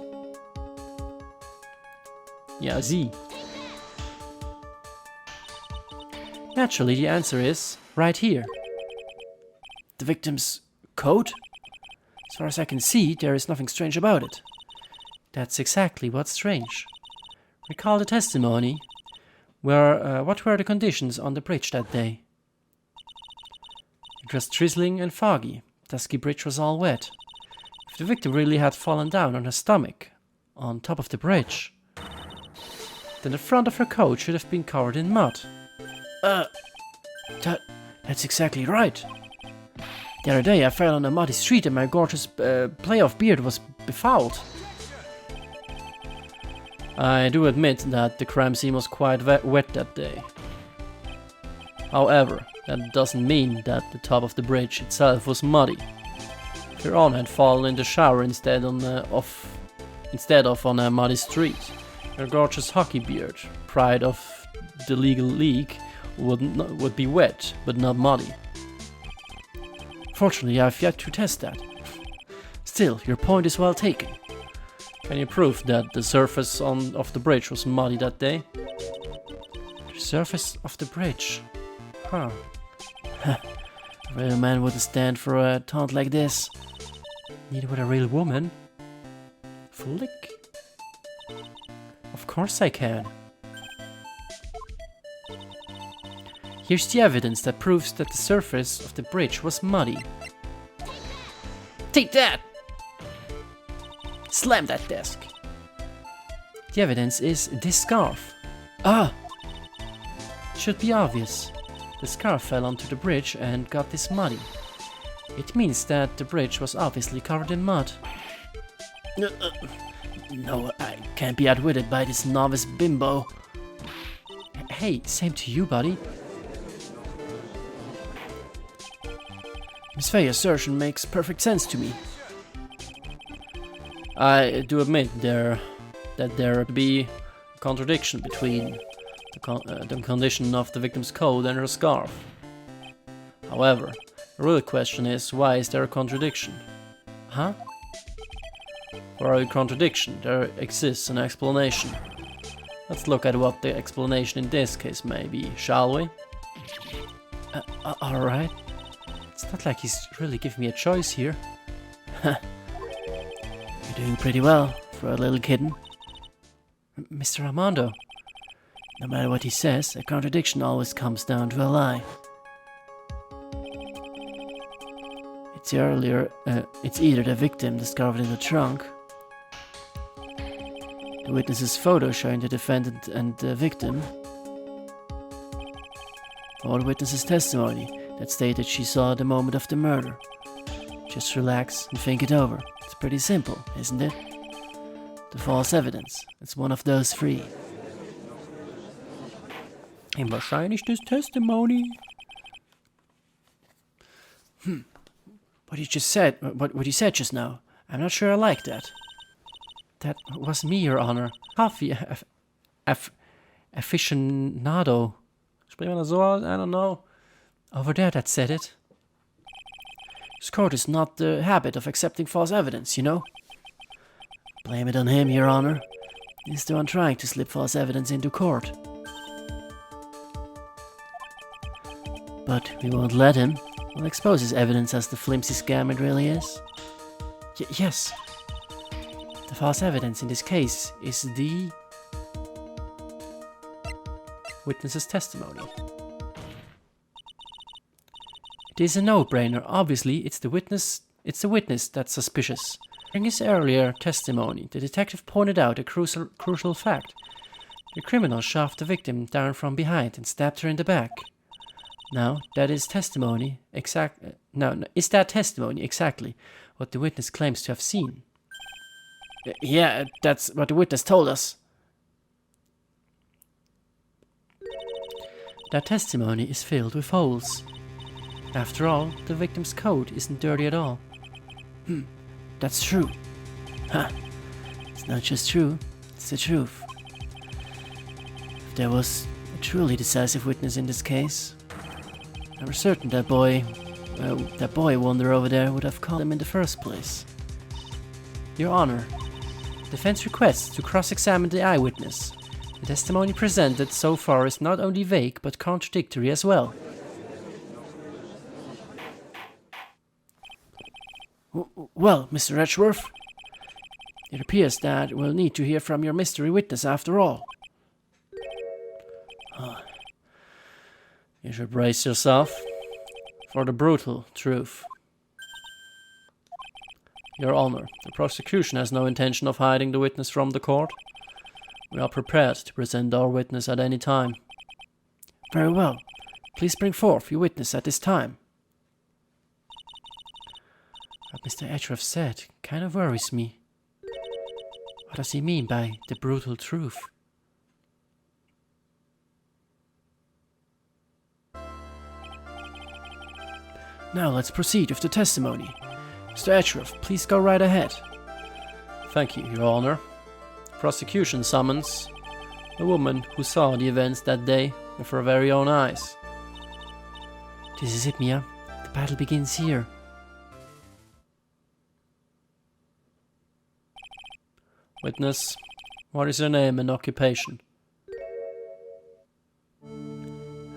Ja, sie. Naturally, the answer is right here. The victim's coat? As far as I can see, there is nothing strange about it. That's exactly what's strange. Recall the testimony. What were the conditions on the bridge that day? It was drizzling and foggy. Dusky bridge was all wet. If the victim really had fallen down on her stomach, on top of the bridge, then the front of her coat should have been covered in mud. That's exactly right. The other day I fell on a muddy street and my gorgeous playoff beard was befouled. I do admit that the crime scene was quite wet that day. However, that doesn't mean that the top of the bridge itself was muddy. Her aunt had fallen in the shower instead of on a muddy street. Her gorgeous hockey beard, pride of the legal league, would be wet, but not muddy. Fortunately, I've yet to test that. Still, your point is well taken. Can you prove that the surface of the bridge was muddy that day? The surface of the bridge? Huh. A real man wouldn't stand for a taunt like this. Neither would a real woman. Flick. Of course I can. Here's the evidence that proves that the surface of the bridge was muddy. Take that! Slam that desk. The evidence is this scarf. Ah! It should be obvious. The scarf fell onto the bridge and got this muddy. It means that the bridge was obviously covered in mud. No, I can't be outwitted by this novice bimbo. Hey, same to you, buddy. Miss Faye's assertion makes perfect sense to me. I do admit that there be a contradiction between the condition of the victim's coat and her scarf. However, the real question is, why is there a contradiction? Huh? For a contradiction, there exists an explanation. Let's look at what the explanation in this case may be, shall we? Alright. It's not like he's really giving me a choice here. You're doing pretty well for a little kitten. Mr. Armando, No matter what he says, a contradiction always comes down to a lie. It's either the victim discovered in the trunk, the witness's photo showing the defendant and the victim, or the witness's testimony that stated she saw the moment of the murder. Just relax and think it over. It's pretty simple, isn't it? The false evidence. It's one of those three. Und wahrscheinlich das Testimony. What you just said, what you said just now, I'm not sure I like that. That was me, Your Honor. Coffee aficionado. Sprechen wir das so aus? I don't know. Over there that said it. This court is not the habit of accepting false evidence, you know? Blame it on him, Your Honor. He's the one trying to slip false evidence into court. But we won't let him. We'll expose his evidence as the flimsy scam it really is. Yes. The false evidence in this case is the witness's testimony. It is a no-brainer. Obviously, it's the witness that's suspicious. In his earlier testimony, the detective pointed out a crucial fact. The criminal shoved the victim down from behind and stabbed her in the back. Now, is that testimony exactly what the witness claims to have seen? Yeah, that's what the witness told us. That testimony is filled with holes. After all, the victim's coat isn't dirty at all. That's true. It's not just true, it's the truth. If there was a truly decisive witness in this case, I was certain that boy wonder over there would have called him in the first place. Your Honor, defense requests to cross-examine the eyewitness. The testimony presented so far is not only vague but contradictory as well. Well, Mr. Edgeworth, it appears that we'll need to hear from your mystery witness after all. You should brace yourself for the brutal truth. Your Honor, the prosecution has no intention of hiding the witness from the court. We are prepared to present our witness at any time. Very well. Please bring forth your witness at this time. What Mr. Edgeworth said kind of worries me. What does he mean by the brutal truth? Now let's proceed with the testimony. Mr. Edgeworth, please go right ahead. Thank you, Your Honor. Prosecution summons a woman who saw the events that day with her very own eyes. This is it, Mia. The battle begins here. Witness, what is your name and occupation?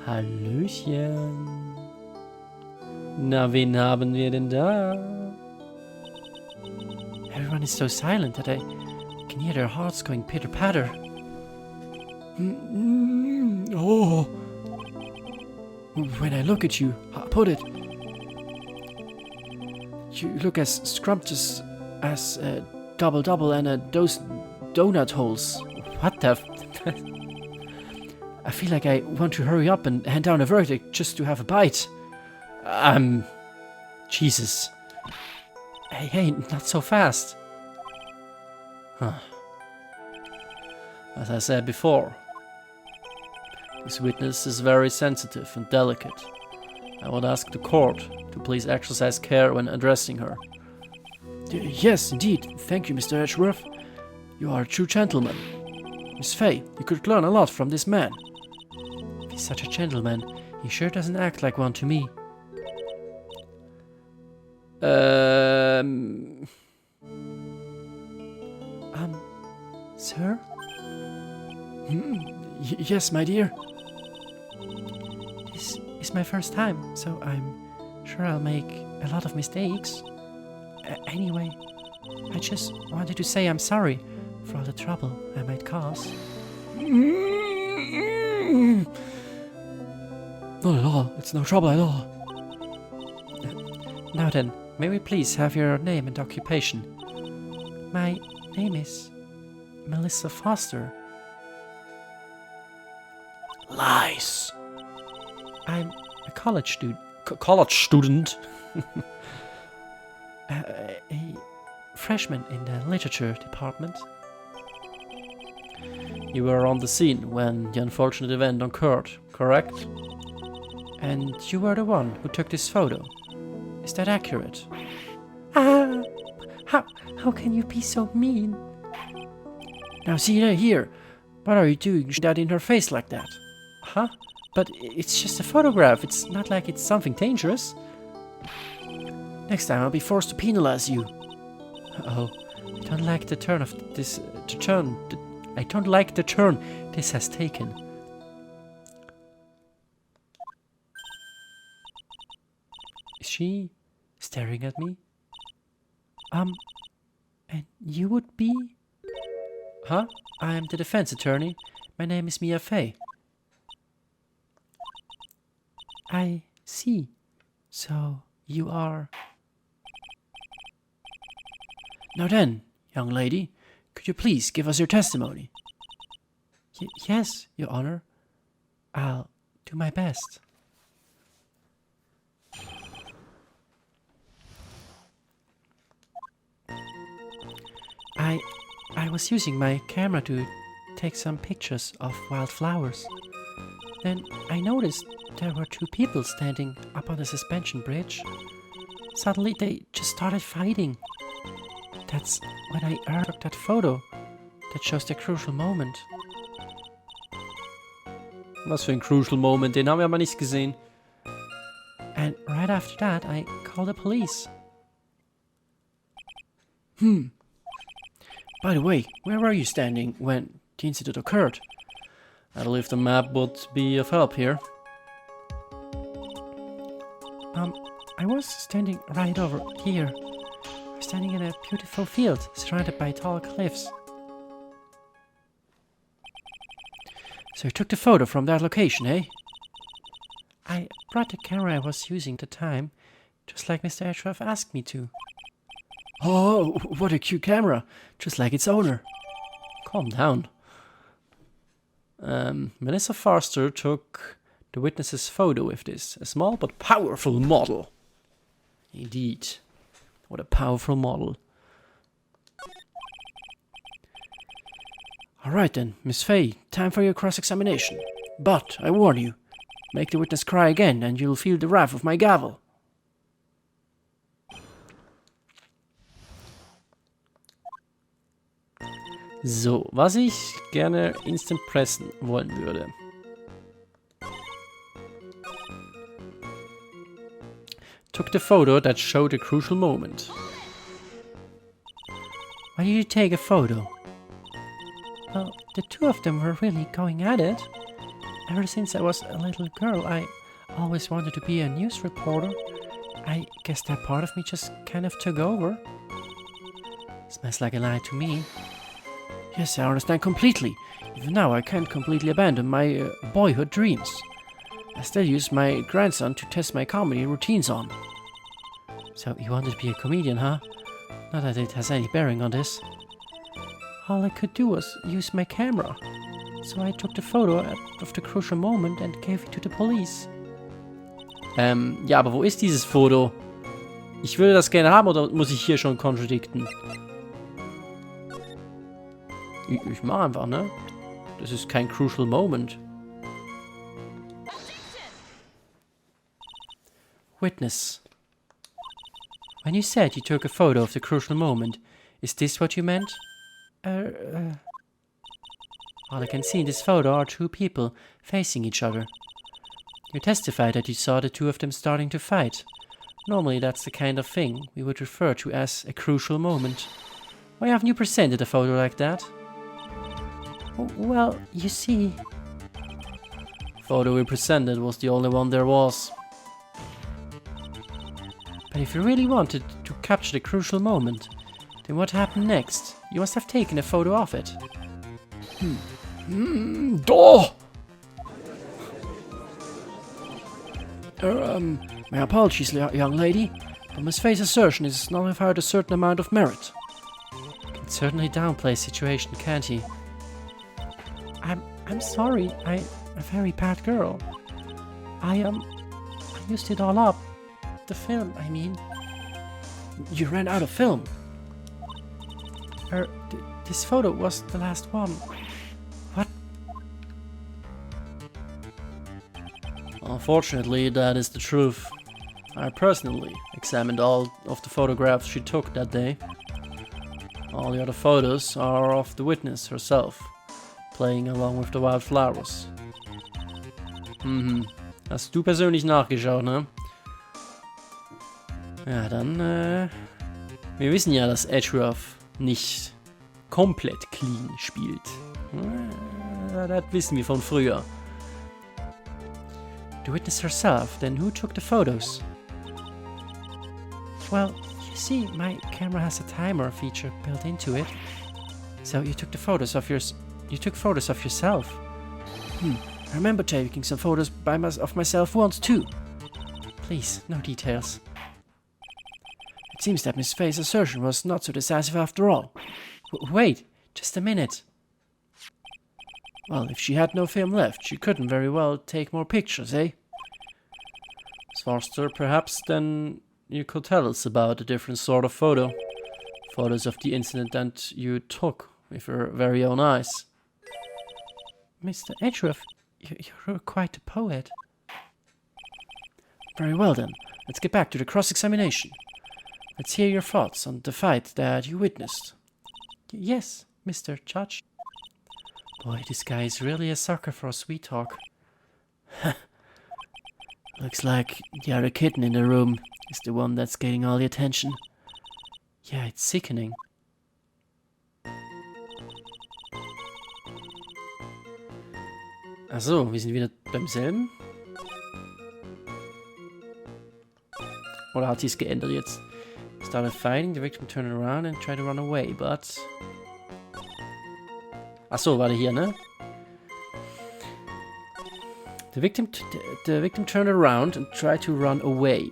Hallöchen. Na, wen haben wir denn da? Everyone is so silent that I can hear their hearts going pitter-patter. Oh. When I look at you, how put it? You look as scrumptious as a double-double and those donut holes. What the I feel like I want to hurry up and hand down a verdict just to have a bite. Jesus. Hey, not so fast. As I said before, this witness is very sensitive and delicate. I would ask the court to please exercise care when addressing her. Yes, indeed. Thank you, Mr. Edgeworth. You are a true gentleman. Miss Fay, you could learn a lot from this man. If he's such a gentleman, he sure doesn't act like one to me. Sir? Yes, my dear. This is my first time, so I'm sure I'll make a lot of mistakes. Anyway, I just wanted to say I'm sorry for all the trouble I might cause. Not at all. It's no trouble at all. Now then, may we please have your name and occupation? My name is Melissa Foster. Lies. I'm a college student. A freshman in the literature department. You were on the scene when the unfortunate event occurred, correct? And you were the one who took this photo. Is that accurate? How can you be so mean? Now see here. What are you doing that in her face like that? Huh? But it's just a photograph. It's not like it's something dangerous. Next time I'll be forced to penalize you. Oh, I don't like the turn of this. I don't like the turn this has taken. Is she staring at me? And you would be? Huh? I am the defense attorney. My name is Mia Fey. I see. So you are... Now then, young lady, could you please give us your testimony? Yes, Your Honor. I'll do my best. I was using my camera to take some pictures of wildflowers. Then I noticed there were two people standing up on the suspension bridge. Suddenly they just started fighting. That's when I took that photo that shows the crucial moment. Was für ein crucial moment, den haben wir aber nicht gesehen. And right after that, I called the police. By the way, where were you standing when the incident occurred? I believe the map would be of help here. I was standing right over here. I was standing in a beautiful field, surrounded by tall cliffs. So you took the photo from that location, eh? I brought the camera I was using at the time, just like Mr. Ashraf asked me to. Oh, what a cute camera, just like its owner. Calm down. Melissa Foster took the witness's photo with this, a small but powerful model. Indeed. What a powerful model. Alright then, Miss Fey, time for your cross-examination. But, I warn you, make the witness cry again and you'll feel the wrath of my gavel. So, was ich gerne instant pressen wollen würde. Took the photo that showed a crucial moment. Why did you take a photo? Well, the two of them were really going at it. Ever since I was a little girl, I always wanted to be a news reporter. I guess that part of me just kind of took over. Smells like a lie to me. Yes, I understand completely. Even now, I can't completely abandon my boyhood dreams. I still use my grandson to test my comedy routines on. So, you wanted to be a comedian, huh? Not that it has any bearing on this. All I could do was use my camera. So I took the photo of the crucial moment and gave it to the police. Ja, aber wo ist dieses Foto? Ich würde das gerne haben, oder muss ich hier schon kontradikten? Ich mach einfach, ne? Das ist kein crucial moment. Witness. When you said you took a photo of the crucial moment, is this what you meant? All I can see in this photo are two people facing each other. You testified that you saw the two of them starting to fight. Normally that's the kind of thing we would refer to as a crucial moment. Why haven't you presented a photo like that? Well, you see... Photo we presented was the only one there was. But if you really wanted to capture the crucial moment, then what happened next? You must have taken a photo of it. Duh! My apologies, young lady, but Miss Faye's assertion is not without a certain amount of merit. Can certainly downplay situation, can't he? I'm sorry, I'm a very bad girl. I used it all up. The film, I mean. You ran out of film. This photo was the last one. What? Unfortunately, that is the truth. I personally examined all of the photographs she took that day. All the other photos are of the witness herself, playing along with the wildflowers. Hast du persönlich nachgeschaut, ne? Ja, dann, wir wissen ja, dass Edgeworth nicht komplett clean spielt. Das wissen wir von früher. The witness herself, then who took the photos? Well, you see, my camera has a timer feature built into it. So you took photos of yourself. I remember taking some photos of myself once too. Please, no details. It seems that Miss Faye's assertion was not so decisive after all. Wait, just a minute. Well, if she had no film left, she couldn't very well take more pictures, eh? Faster, perhaps, then you could tell us about a different sort of photo. Photos of the incident that you took with your very own eyes. Mr. Edgeworth, you're quite a poet. Very well then, let's get back to the cross-examination. Let's hear your thoughts on the fight that you witnessed. Yes, Mr. Judge. Boy, this guy is really a sucker for sweet talk. Looks like the other kitten in the room is the one that's getting all the attention. Yeah, it's sickening. Achso, wir sind wieder beim selben? Oder hat sie es geändert jetzt? Started fighting, the victim turned around and tried to run away, but... Achso, warte hier, ne? The victim turned around and tried to run away.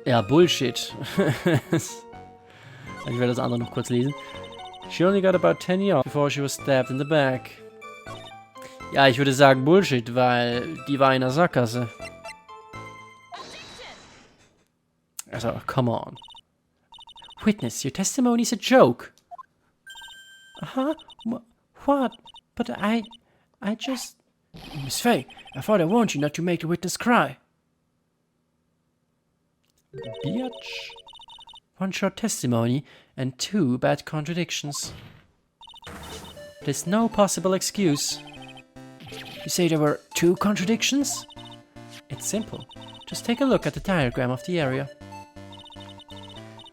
Ja, Bullshit. Ich werde das andere noch kurz lesen. She only got about 10 yards before she was stabbed in the back. Ja, ich würde sagen Bullshit, weil die war in der Sackgasse. Also, come on. Witness, your testimony is a joke. Huh? What? But I just... Miss Faye, I thought I warned you not to make the witness cry. Bitch. One short testimony and 2 bad contradictions. There's no possible excuse. You say there were 2 contradictions? It's simple. Just take a look at the diagram of the area.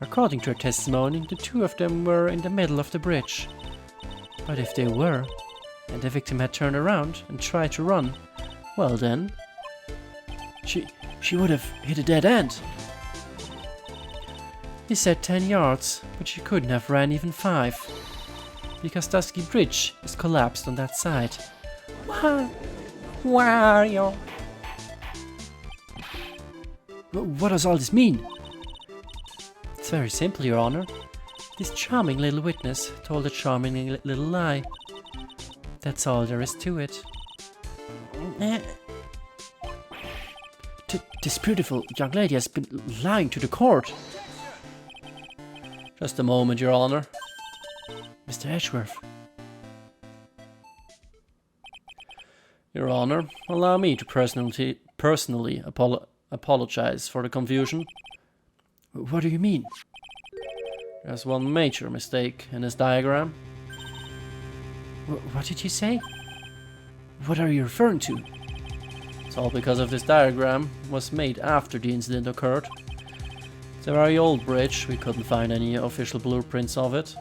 According to her testimony, the 2 of them were in the middle of the bridge. But if they were, and the victim had turned around and tried to run, well then... She would have hit a dead end. You said 10 yards, but she couldn't have ran even 5. Because Dusky Bridge is collapsed on that side. Where are you? What does all this mean? It's very simple, Your Honor. This charming little witness told a charming little lie. That's all there is to it. This beautiful young lady has been lying to the court. Just a moment, Your Honor. Mr. Edgeworth. Your Honor, allow me to personally apologize for the confusion. What do you mean? There's one major mistake in this diagram. What did you say? What are you referring to? It's all because of this diagram was made after the incident occurred. It's a very old bridge, we couldn't find any official blueprints of it.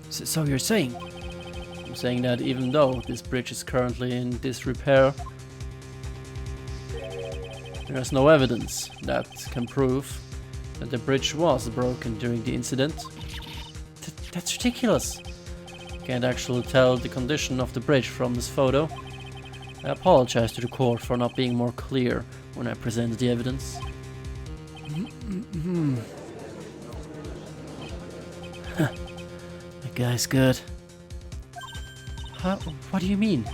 So you're saying? I'm saying that even though this bridge is currently in disrepair, there's no evidence that can prove that the bridge was broken during the incident. That's ridiculous. Can't actually tell the condition of the bridge from this photo, I apologize to the court for not being more clear when I presented the evidence. The guy's good. Huh? What do you mean?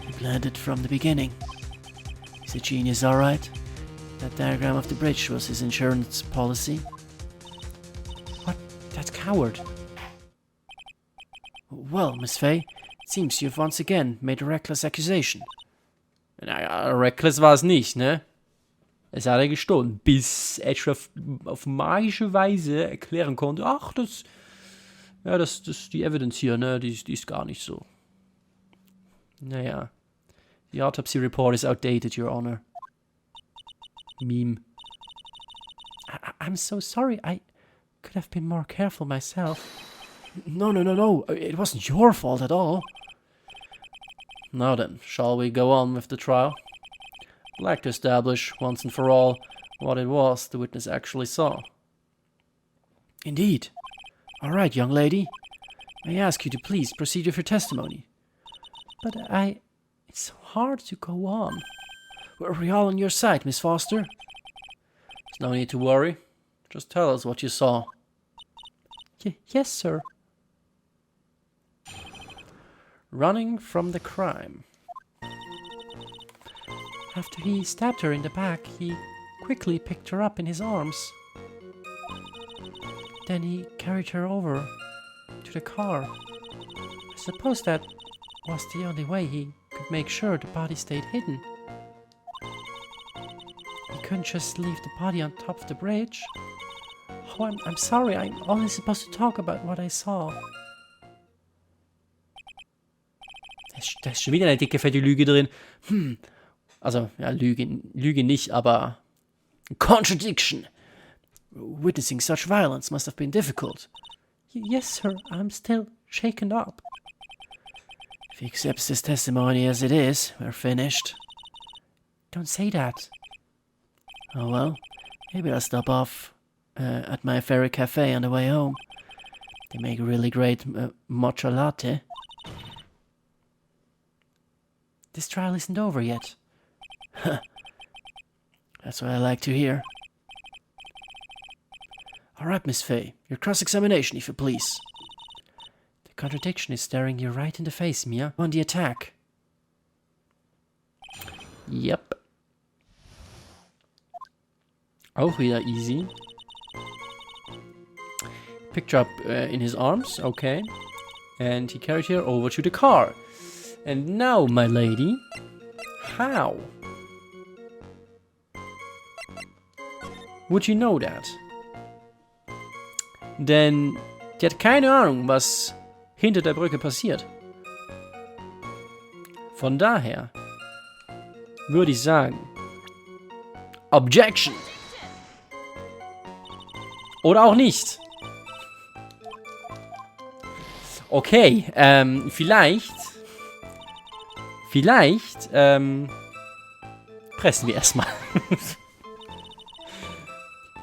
He planned it from the beginning. He's a genius, alright. That diagram of the bridge was his insurance policy. What? That coward. Well, Miss Fay, it seems you've once again made a reckless accusation. Naja, reckless war es nicht, ne? Es hat er gestohlen, bis Edge auf magische Weise erklären konnte, ach, die Evidence hier, ne, die ist gar nicht so. Naja. The autopsy report is outdated, Your Honor. Meme. I'm so sorry, I could have been more careful myself. No, it wasn't your fault at all. Now then, shall we go on with the trial? I'd like to establish, once and for all, what it was the witness actually saw. Indeed. All right, young lady. May I ask you to please proceed with your testimony? But it's so hard to go on. We're all on your side, Miss Foster. There's no need to worry. Just tell us what you saw. Yes, sir. Running from the crime. After he stabbed her in the back, he quickly picked her up in his arms. Then he carried her over to the car. I suppose that was the only way he could make sure the body stayed hidden. He couldn't just leave the body on top of the bridge. Oh, I'm sorry, I'm only supposed to talk about what I saw. Da ist schon wieder eine dicke, fette Lüge drin. Also, ja, Lüge nicht, aber contradiction. Witnessing such violence must have been difficult. Yes, sir, I'm still shaken up. If he accepts his testimony as it is, we're finished. Don't say that. Oh well, maybe I'll stop off at my favorite cafe on the way home. They make a really great matcha latte. This trial isn't over yet. That's what I like to hear. All right, Miss Fay, your cross-examination, if you please. The contradiction is staring you right in the face, Mia. On the attack. Yep. Auch wieder easy. Picked her up in his arms, okay. And he carried her over to the car. And now, my lady, how would you know that? Denn die hat keine Ahnung, was hinter der Brücke passiert. Von daher würde ich sagen, Objection! Oder auch nicht. Okay, vielleicht, pressen wir erstmal.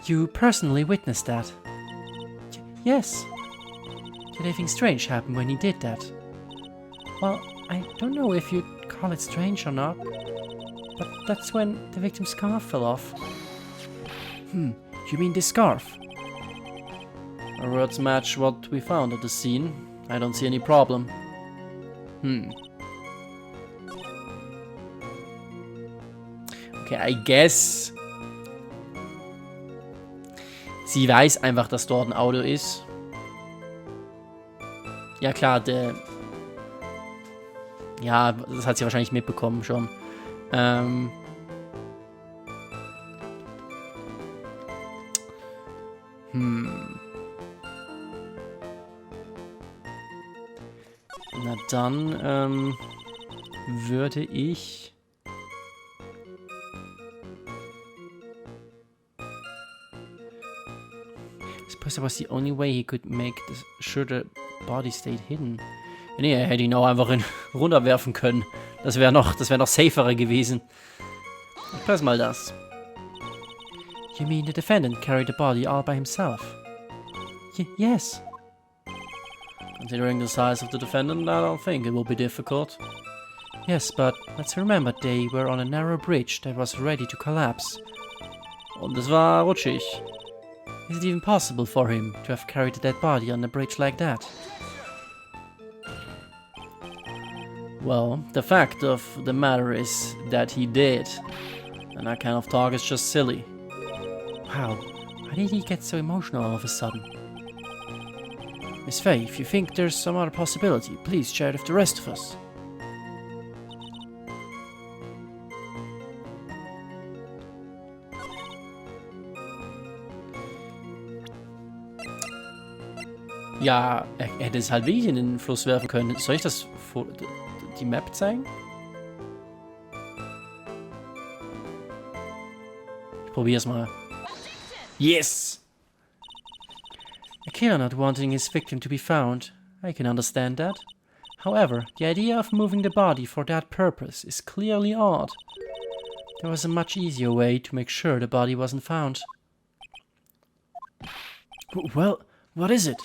You personally witnessed that? Yes. Did anything strange happen when he did that? Well, I don't know if you'd call it strange or not, but that's when the victim's scarf fell off. You mean this scarf? Our words match what we found at the scene. I don't see any problem. Okay, I guess. Sie weiß einfach, dass dort ein Auto ist. Ja klar, ja, das hat sie wahrscheinlich mitbekommen schon. Na dann, würde ich... I suppose that was the only way he could make sure the body stayed hidden. Nee, er hätte ihn auch einfach runterwerfen können. Das wäre noch saferer gewesen. Ich press mal das. You mean the defendant carried the body all by himself? Yes. Considering the size of the defendant, I don't think it will be difficult. Yes, but let's remember they were on a narrow bridge that was ready to collapse. Und es war rutschig. Is it even possible for him to have carried a dead body on a bridge like that? Well, the fact of the matter is that he did. And that kind of talk is just silly. Wow, why did he get so emotional all of a sudden? Miss Faye, if you think there's some other possibility, please share it with the rest of us. Ja, er hätte es halt wirklich in den Fluss werfen können. Soll ich das die Map zeigen? Ich probier's mal. Yes! A killer not wanting his victim to be found. I can understand that. However, the idea of moving the body for that purpose is clearly odd. There was a much easier way to make sure the body wasn't found. Well, what is it?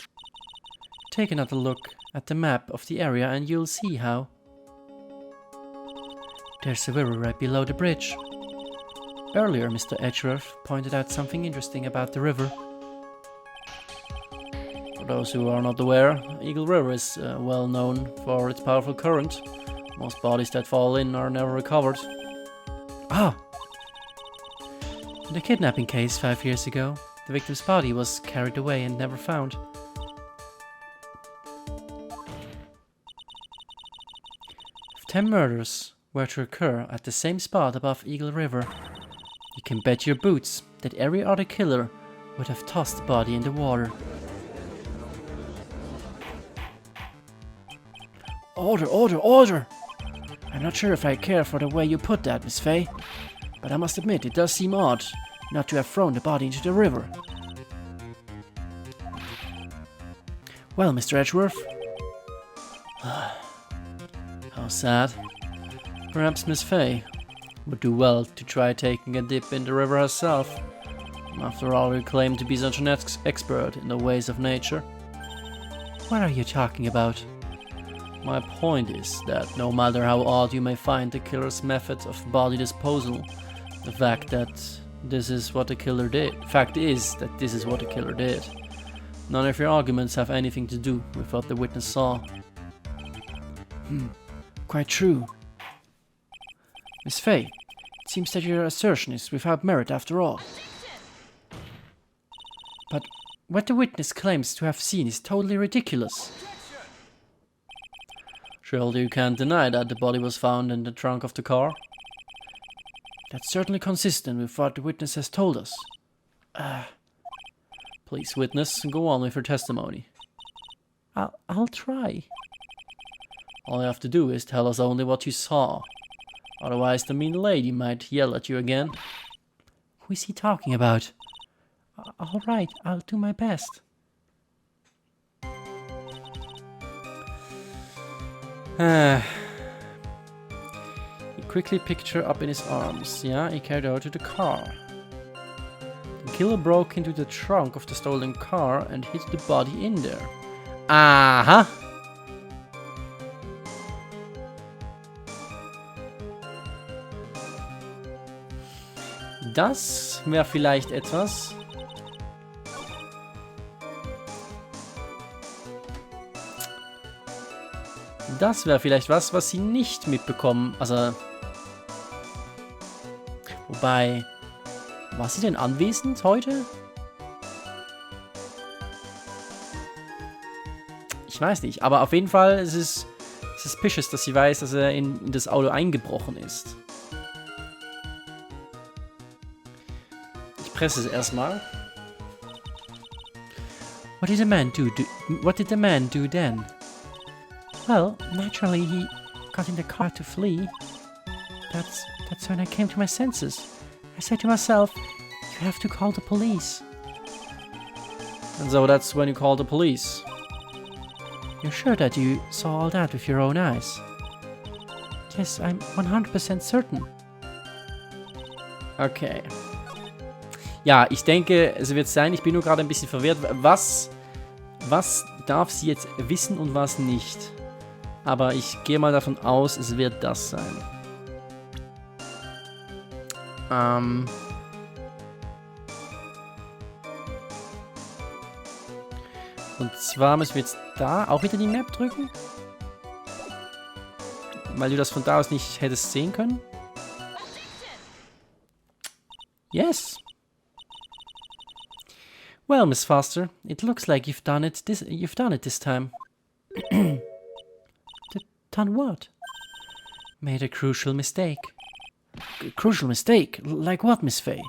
Take another look at the map of the area and you'll see how. There's a river right below the bridge. Earlier, Mr. Edgeworth pointed out something interesting about the river. For those who are not aware, Eagle River is well known for its powerful current. Most bodies that fall in are never recovered. Ah! In the kidnapping case 5 years ago, the victim's body was carried away and never found. If 10 murders were to occur at the same spot above Eagle River, you can bet your boots that every other killer would have tossed the body in the water. Order, order, order! I'm not sure if I care for the way you put that, Miss Faye, but I must admit it does seem odd not to have thrown the body into the river. Well, Mr. Edgeworth? How sad. Perhaps Miss Faye would do well to try taking a dip in the river herself. After all, you claim to be such an expert in the ways of nature. What are you talking about? My point is that no matter how odd you may find the killer's method of body disposal, the fact is that this is what the killer did. None of your arguments have anything to do with what the witness saw. Quite true. Miss Faye, it seems that your assertion is without merit after all. But what the witness claims to have seen is totally ridiculous. Surely you can't deny that the body was found in the trunk of the car? That's certainly consistent with what the witness has told us. Please, witness, go on with your testimony. I'll try. All you have to do is tell us only what you saw. Otherwise, the mean lady might yell at you again. Who is he talking about? All right, I'll do my best. He quickly picked her up in his arms. Yeah, he carried her to the car. The killer broke into the trunk of the stolen car and hid the body in there. Aha! Das wäre vielleicht etwas. Das wäre vielleicht was sie nicht mitbekommen. Also. Wobei. War sie denn anwesend heute? Ich weiß nicht. Aber auf jeden Fall ist es suspicious, dass sie weiß, dass er in das Auto eingebrochen ist. Ich presse es erstmal. What did the man do then? Well, naturally he got in the car to flee. That's when I came to my senses. I said to myself, you have to call the police. And so that's when you called the police. You're sure that you saw all that with your own eyes? Yes, I'm 100% certain. Okay. Ja, ich denke, es wird sein, ich bin nur gerade ein bisschen verwirrt. Was darf sie jetzt wissen und was nicht? aber ich gehe mal davon aus, es wird das sein. Und zwar müssen wir jetzt da auch wieder die Map drücken. Weil du das von da aus nicht hättest sehen können. Yes. Well, Miss Foster, it looks like you've done it this time. Done what? Made a crucial mistake. Crucial mistake? Like what, Miss Fay?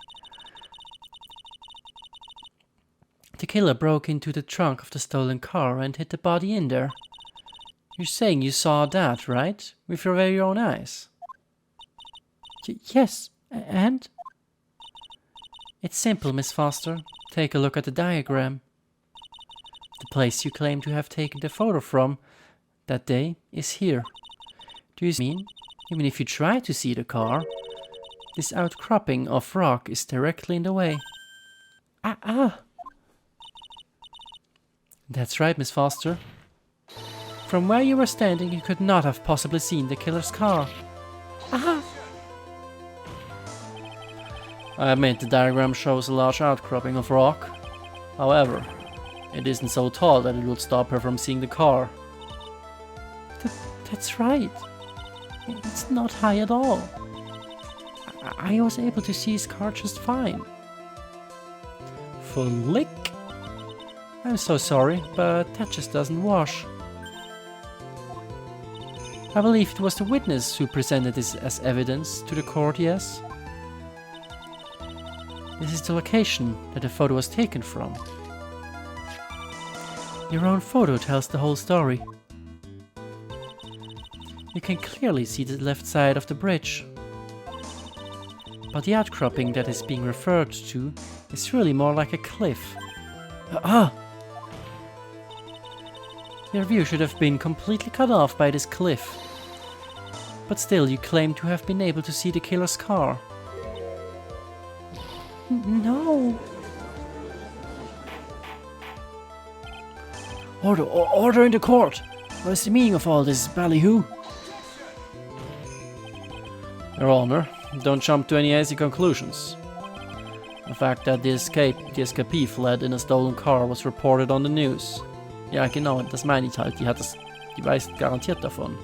The killer broke into the trunk of the stolen car and hid the body in there. You're saying you saw that, right? With your very own eyes? Yes, and? It's simple, Miss Foster. Take a look at the diagram. The place you claim to have taken the photo from that day is here. Do you mean, even if you try to see the car, this outcropping of rock is directly in the way? That's right, Miss Foster. From where you were standing, you could not have possibly seen the killer's car. I admit the diagram shows a large outcropping of rock. However, it isn't so tall that it would stop her from seeing the car. That's right. It's not high at all. I was able to see his car just fine. Flick? I'm so sorry, but that just doesn't wash. I believe it was the witness who presented this as evidence to the court, yes? This is the location that the photo was taken from. Your own photo tells the whole story. You can clearly see the left side of the bridge. But the outcropping that is being referred to is really more like a cliff. Your view should have been completely cut off by this cliff. But still, you claim to have been able to see the killer's car. No. Order in the court. What is the meaning of all this ballyhoo? Your Honor, don't jump to any hasty conclusions. The fact that the escapee fled in a stolen car was reported on the news. Ja, genau, das meine ich halt. Die weiß garantiert davon.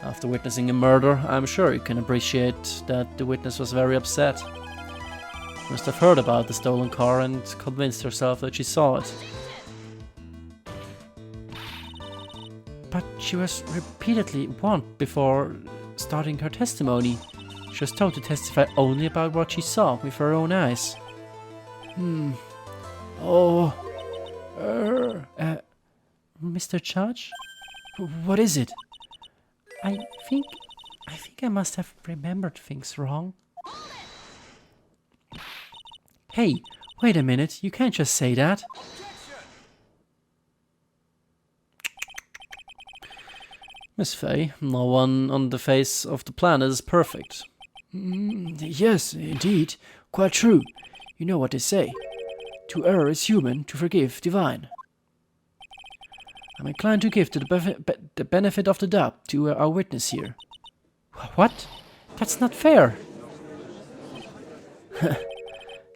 After witnessing a murder, I'm sure you can appreciate that the witness was very upset. She must have heard about the stolen car and convinced herself that she saw it. But she was repeatedly warned before starting her testimony. She was told to testify only about what she saw with her own eyes. Mr. Judge? What is it? I think I must have remembered things wrong. Hey, wait a minute, you can't just say that. Miss Fay, no one on the face of the planet is perfect. Yes, indeed, quite true. You know what they say. To err is human, to forgive divine. I'm inclined to give the benefit of the doubt to our witness here. What? That's not fair.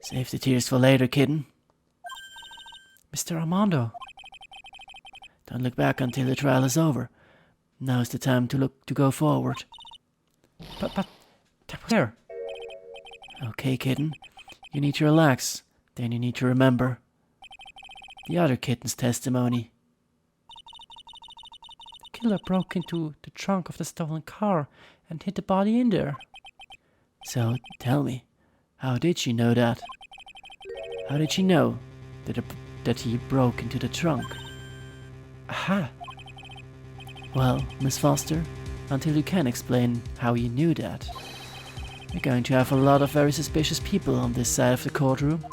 Save the tears for later, kitten. Mr. Armando. Don't look back until the trial is over. Now's the time to go forward. But that was there. Okay, kitten. You need to relax. Then you need to remember the other kitten's testimony. The killer broke into the trunk of the stolen car and hid the body in there. So, tell me, how did she know that? How did she know that he broke into the trunk? Aha! Well, Miss Foster, until you can explain how you knew that, we're going to have a lot of very suspicious people on this side of the courtroom.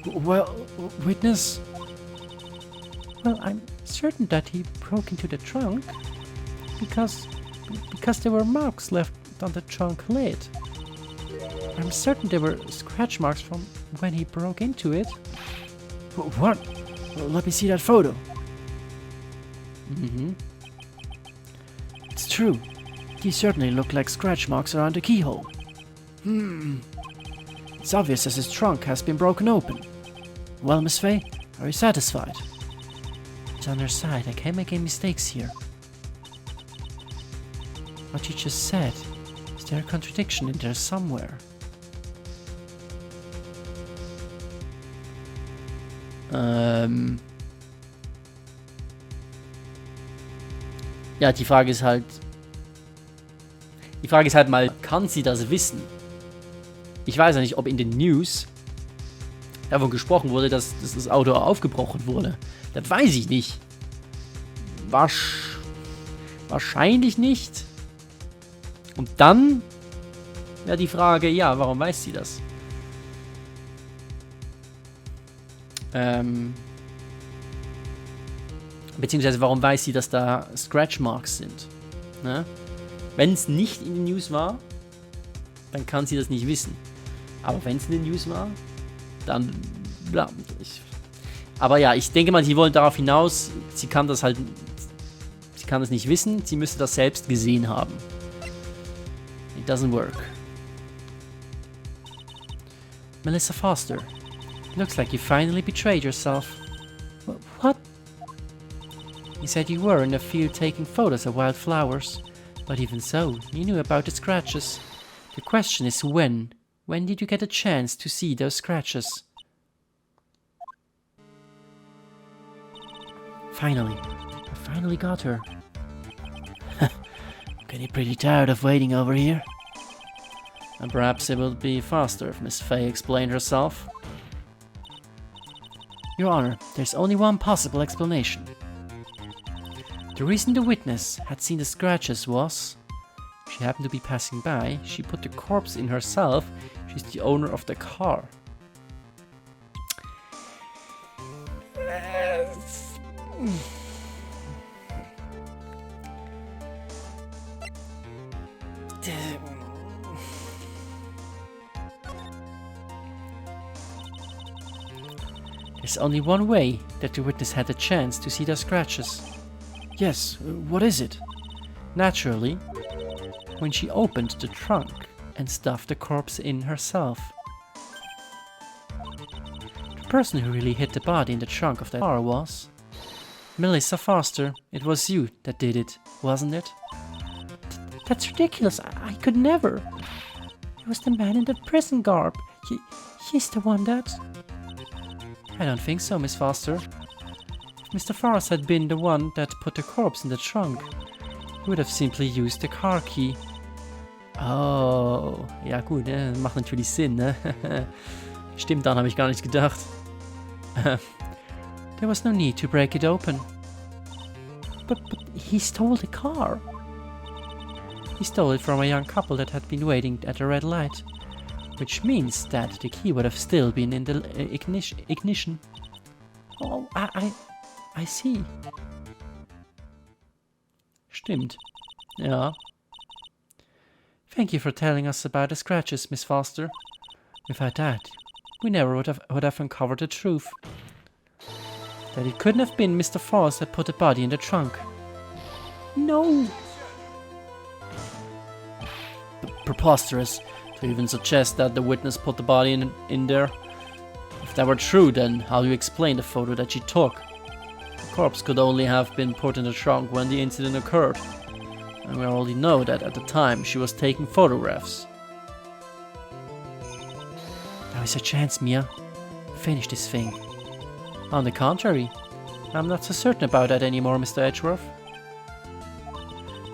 Well, witness? Well, I'm certain that he broke into the trunk because there were marks left on the trunk lid. I'm certain there were scratch marks from when he broke into it. What? Well, let me see that photo. Mm-hmm. It's true. These certainly look like scratch marks around the keyhole. It's obvious as his trunk has been broken open. Well, Miss Fay, are you satisfied? It's on their side. I can't make any mistakes here. What you just said, is there a contradiction in there somewhere? Ja, die Frage ist halt mal, kann sie das wissen? Ich weiß ja nicht, ob in den News davon gesprochen wurde, dass das Auto aufgebrochen wurde. Das weiß ich nicht. Wahrscheinlich nicht. Und dann wäre die Frage, ja, warum weiß sie das? Beziehungsweise, warum weiß sie, dass da Scratch Marks sind? Ne? Wenn es nicht in den News war, dann kann sie das nicht wissen. Aber wenn es in den News war, dann... Ja, aber ja, ich denke mal, sie wollen darauf hinaus, sie kann das nicht wissen, sie müsste das selbst gesehen haben. It doesn't work. Melissa Foster, looks like you finally betrayed yourself. What? You said you were in the field taking photos of wild flowers, but even so, you knew about the scratches. The question is when. When did you get a chance to see those scratches? Finally. I finally got her. I'm getting pretty tired of waiting over here. And perhaps it would be faster if Miss Fay explained herself. Your Honor, there's only one possible explanation. The reason the witness had seen the scratches was... She happened to be passing by, she put the corpse in herself, she's the owner of the car. There's only one way that the witness had a chance to see the scratches. Yes, what is it? Naturally, when she opened the trunk and stuffed the corpse in herself. The person who really hid the body in the trunk of that car was... Melissa Foster. It was you that did it, wasn't it? That's ridiculous. I could never. It was the man in the prison garb. He's the one that... I don't think so, Miss Foster. If Mr. Forrest had been the one that put the corpse in the trunk, he would have simply used the car key. Oh, ja gut, macht natürlich Sinn, ne? Stimmt, daran habe ich gar nicht gedacht. There was no need to break it open. But he stole the car. He stole it from a young couple that had been waiting at a red light. Which means that the key would have still been in the ignition. Oh, I see. Stimmt. Ja. Thank you for telling us about the scratches, Miss Foster. Without that, we never would have uncovered the truth. That it couldn't have been Mr. Forrest that put the body in the trunk. No! Preposterous to even suggest that the witness put the body in there. If that were true, then how do you explain the photo that she took? The corpse could only have been put in the trunk when the incident occurred. And we already know that at the time she was taking photographs. Now is a chance, Mia. Finish this thing. On the contrary, I'm not so certain about that anymore, Mr. Edgeworth.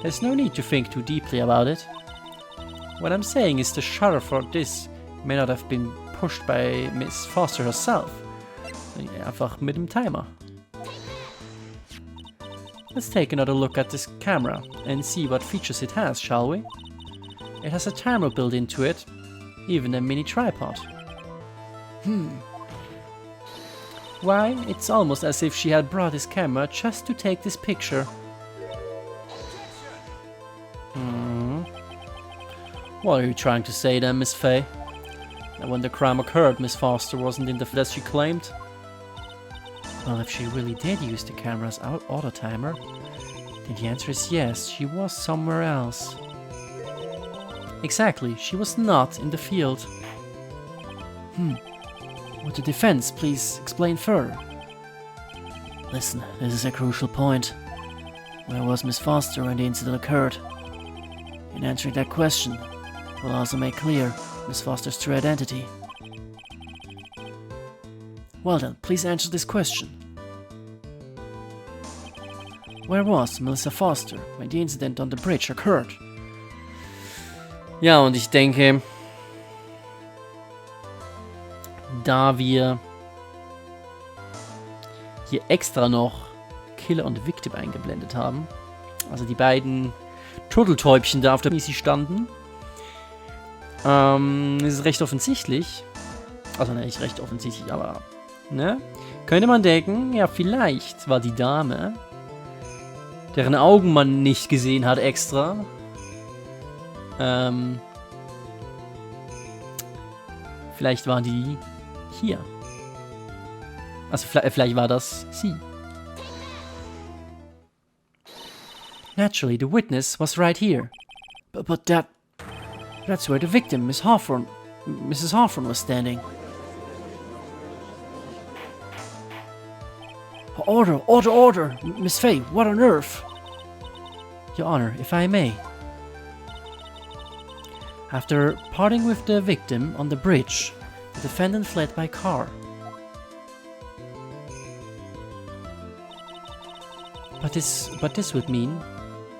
There's no need to think too deeply about it. What I'm saying is the shutter for this may not have been pushed by Miss Foster herself. Einfach mit dem Timer. Let's take another look at this camera and see what features it has, shall we? It has a timer built into it, even a mini tripod. Why, it's almost as if she had brought this camera just to take this picture. What are you trying to say then, Miss Fay? That when the crime occurred, Miss Foster wasn't in the flesh she claimed? Well, if she really did use the camera's auto timer, Then the answer is yes, she was somewhere else. Exactly, she was not in the field. Would the defense please explain further? Listen, this is a crucial point. Where was Miss Foster when the incident occurred? In answering that question, we'll also make clear Miss Foster's true identity. Well then, please answer this question. Where was Melissa Foster when the incident on the bridge occurred? Ja, und ich denke, da wir hier extra noch Killer und Victim eingeblendet haben, also die beiden Turteltäubchen da auf der Misi standen, ist es recht offensichtlich, also nicht recht offensichtlich, aber ne, könnte man denken, ja vielleicht war die Dame, deren Augen man nicht gesehen hat extra, vielleicht war die hier. Also vielleicht war das sie. Naturally, the witness was right here. But that's where the victim, Mrs. Hawthorne was standing. Order! Miss Fay, what on earth? Your Honor, if I may. After parting with the victim on the bridge, the defendant fled by car. But this would mean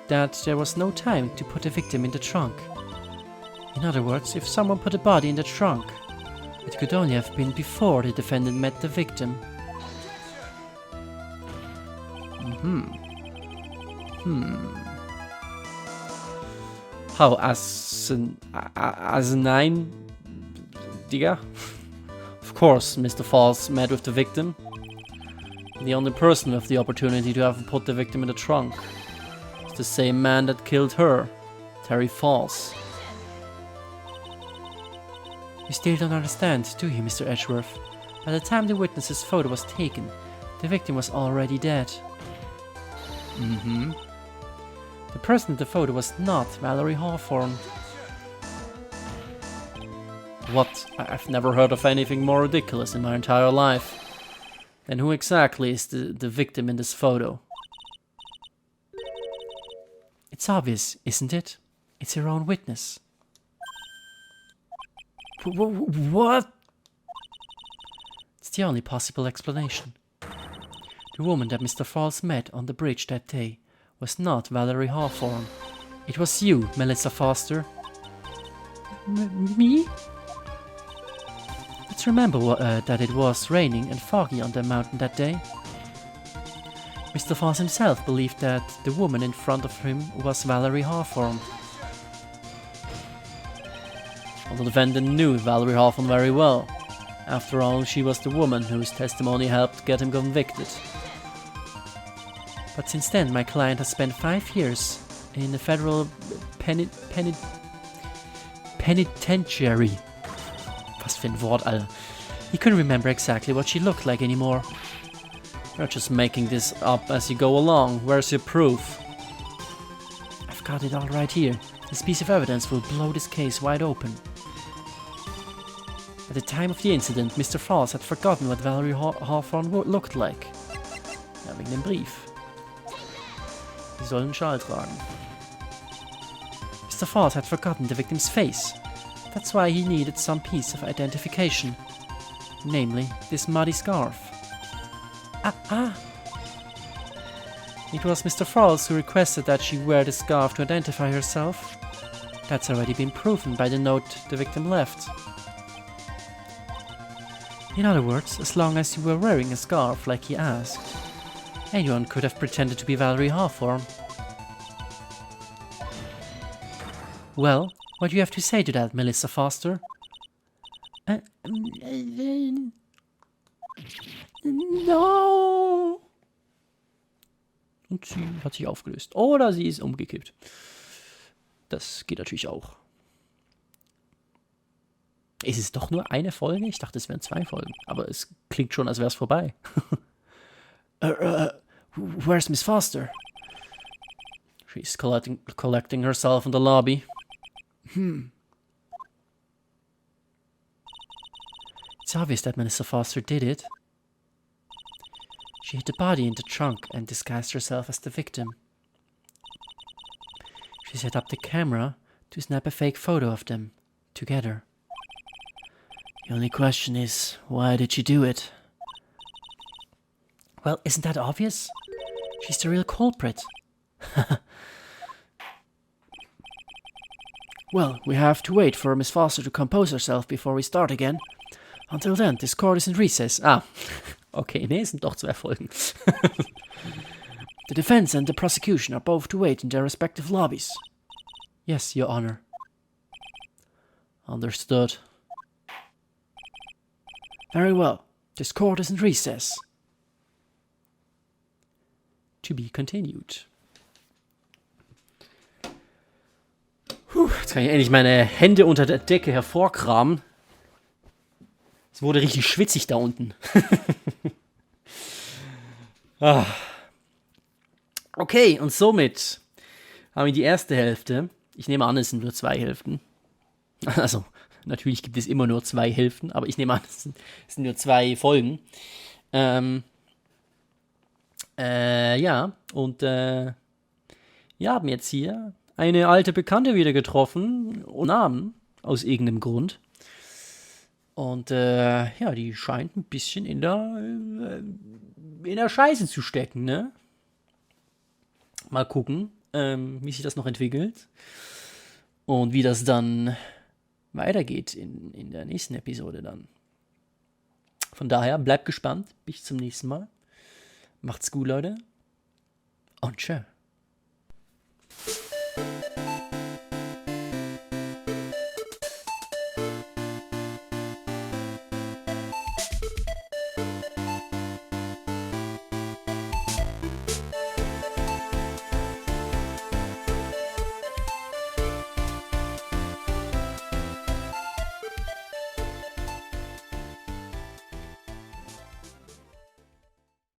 that there was no time to put the victim in the trunk. In other words, if someone put a body in the trunk, it could only have been before the defendant met the victim. How, as nein, Digga? Of course, Mr. Falls met with the victim. The only person with the opportunity to have put the victim in the trunk is the same man that killed her, Terry Falls. You still don't understand, do you, Mr. Edgeworth? By the time the witness's photo was taken, the victim was already dead. The person in the photo was not Valerie Hawthorne. What? I've never heard of anything more ridiculous in my entire life. Then who exactly is the victim in this photo? It's obvious, isn't it? It's your own witness. What? It's the only possible explanation. The woman that Mr. Falls met on the bridge that day was not Valerie Hawthorne. It was you, Melissa Foster. Me? Let's remember that it was raining and foggy on the mountain that day. Mr. Falls himself believed that the woman in front of him was Valerie Hawthorne. Although the defendant knew Valerie Hawthorne very well. After all, she was the woman whose testimony helped get him convicted. But since then, my client has spent 5 years in the federal penitentiary. Was für ein Wort, Alter. He couldn't remember exactly what she looked like anymore. You're just making this up as you go along. Where's your proof? I've got it all right here. This piece of evidence will blow this case wide open. At the time of the incident, Mr. Falls had forgotten what Valerie Hawthorne looked like. Ja, wegen dem Brief. Sie sollen einen Schal tragen. Mr. Falls had forgotten the victim's face. That's why he needed some piece of identification. Namely, this muddy scarf. It was Mr. Falls who requested that she wear the scarf to identify herself. That's already been proven by the note the victim left. In other words, as long as you were wearing a scarf like he asked, anyone could have pretended to be Valerie Hawthorne. Well, what do you have to say to that, Melissa Foster? No. Und sie hat sich aufgelöst. Oder sie ist umgekippt. Das geht natürlich auch. Ist es doch nur eine Folge? Ich dachte, es wären 2 Folgen. Aber es klingt schon, als wäre es vorbei. Where's Miss Foster? She's collecting herself in the lobby. It's obvious that Melissa Foster did it. She hid the body in the trunk and disguised herself as the victim. She set up the camera to snap a fake photo of them together. The only question is, why did she do it? Well, isn't that obvious? She's the real culprit. Well, we have to wait for Miss Foster to compose herself before we start again. Until then, this court is in recess. Okay, nee, es sind doch 2 Folgen. The defense and the prosecution are both to wait in their respective lobbies. Yes, Your Honor. Understood. Very well. This court is in recess. To be continued. Jetzt kann ich endlich meine Hände unter der Decke hervorkramen. Es wurde richtig schwitzig da unten. Okay, und somit haben wir die erste Hälfte. Ich nehme an, es sind nur 2 Hälften. Also, natürlich gibt es immer nur 2 Hälften, aber ich nehme an, es sind nur 2 Folgen. Ja, und wir haben jetzt hier eine alte Bekannte wieder getroffen, ohne Namen, aus irgendeinem Grund. Und ja, die scheint ein bisschen in der Scheiße zu stecken, ne? Mal gucken, wie sich das noch entwickelt. Und wie das dann weitergeht in der nächsten Episode dann. Von daher, bleibt gespannt. Bis zum nächsten Mal. Macht's gut, Leute. Und tschö.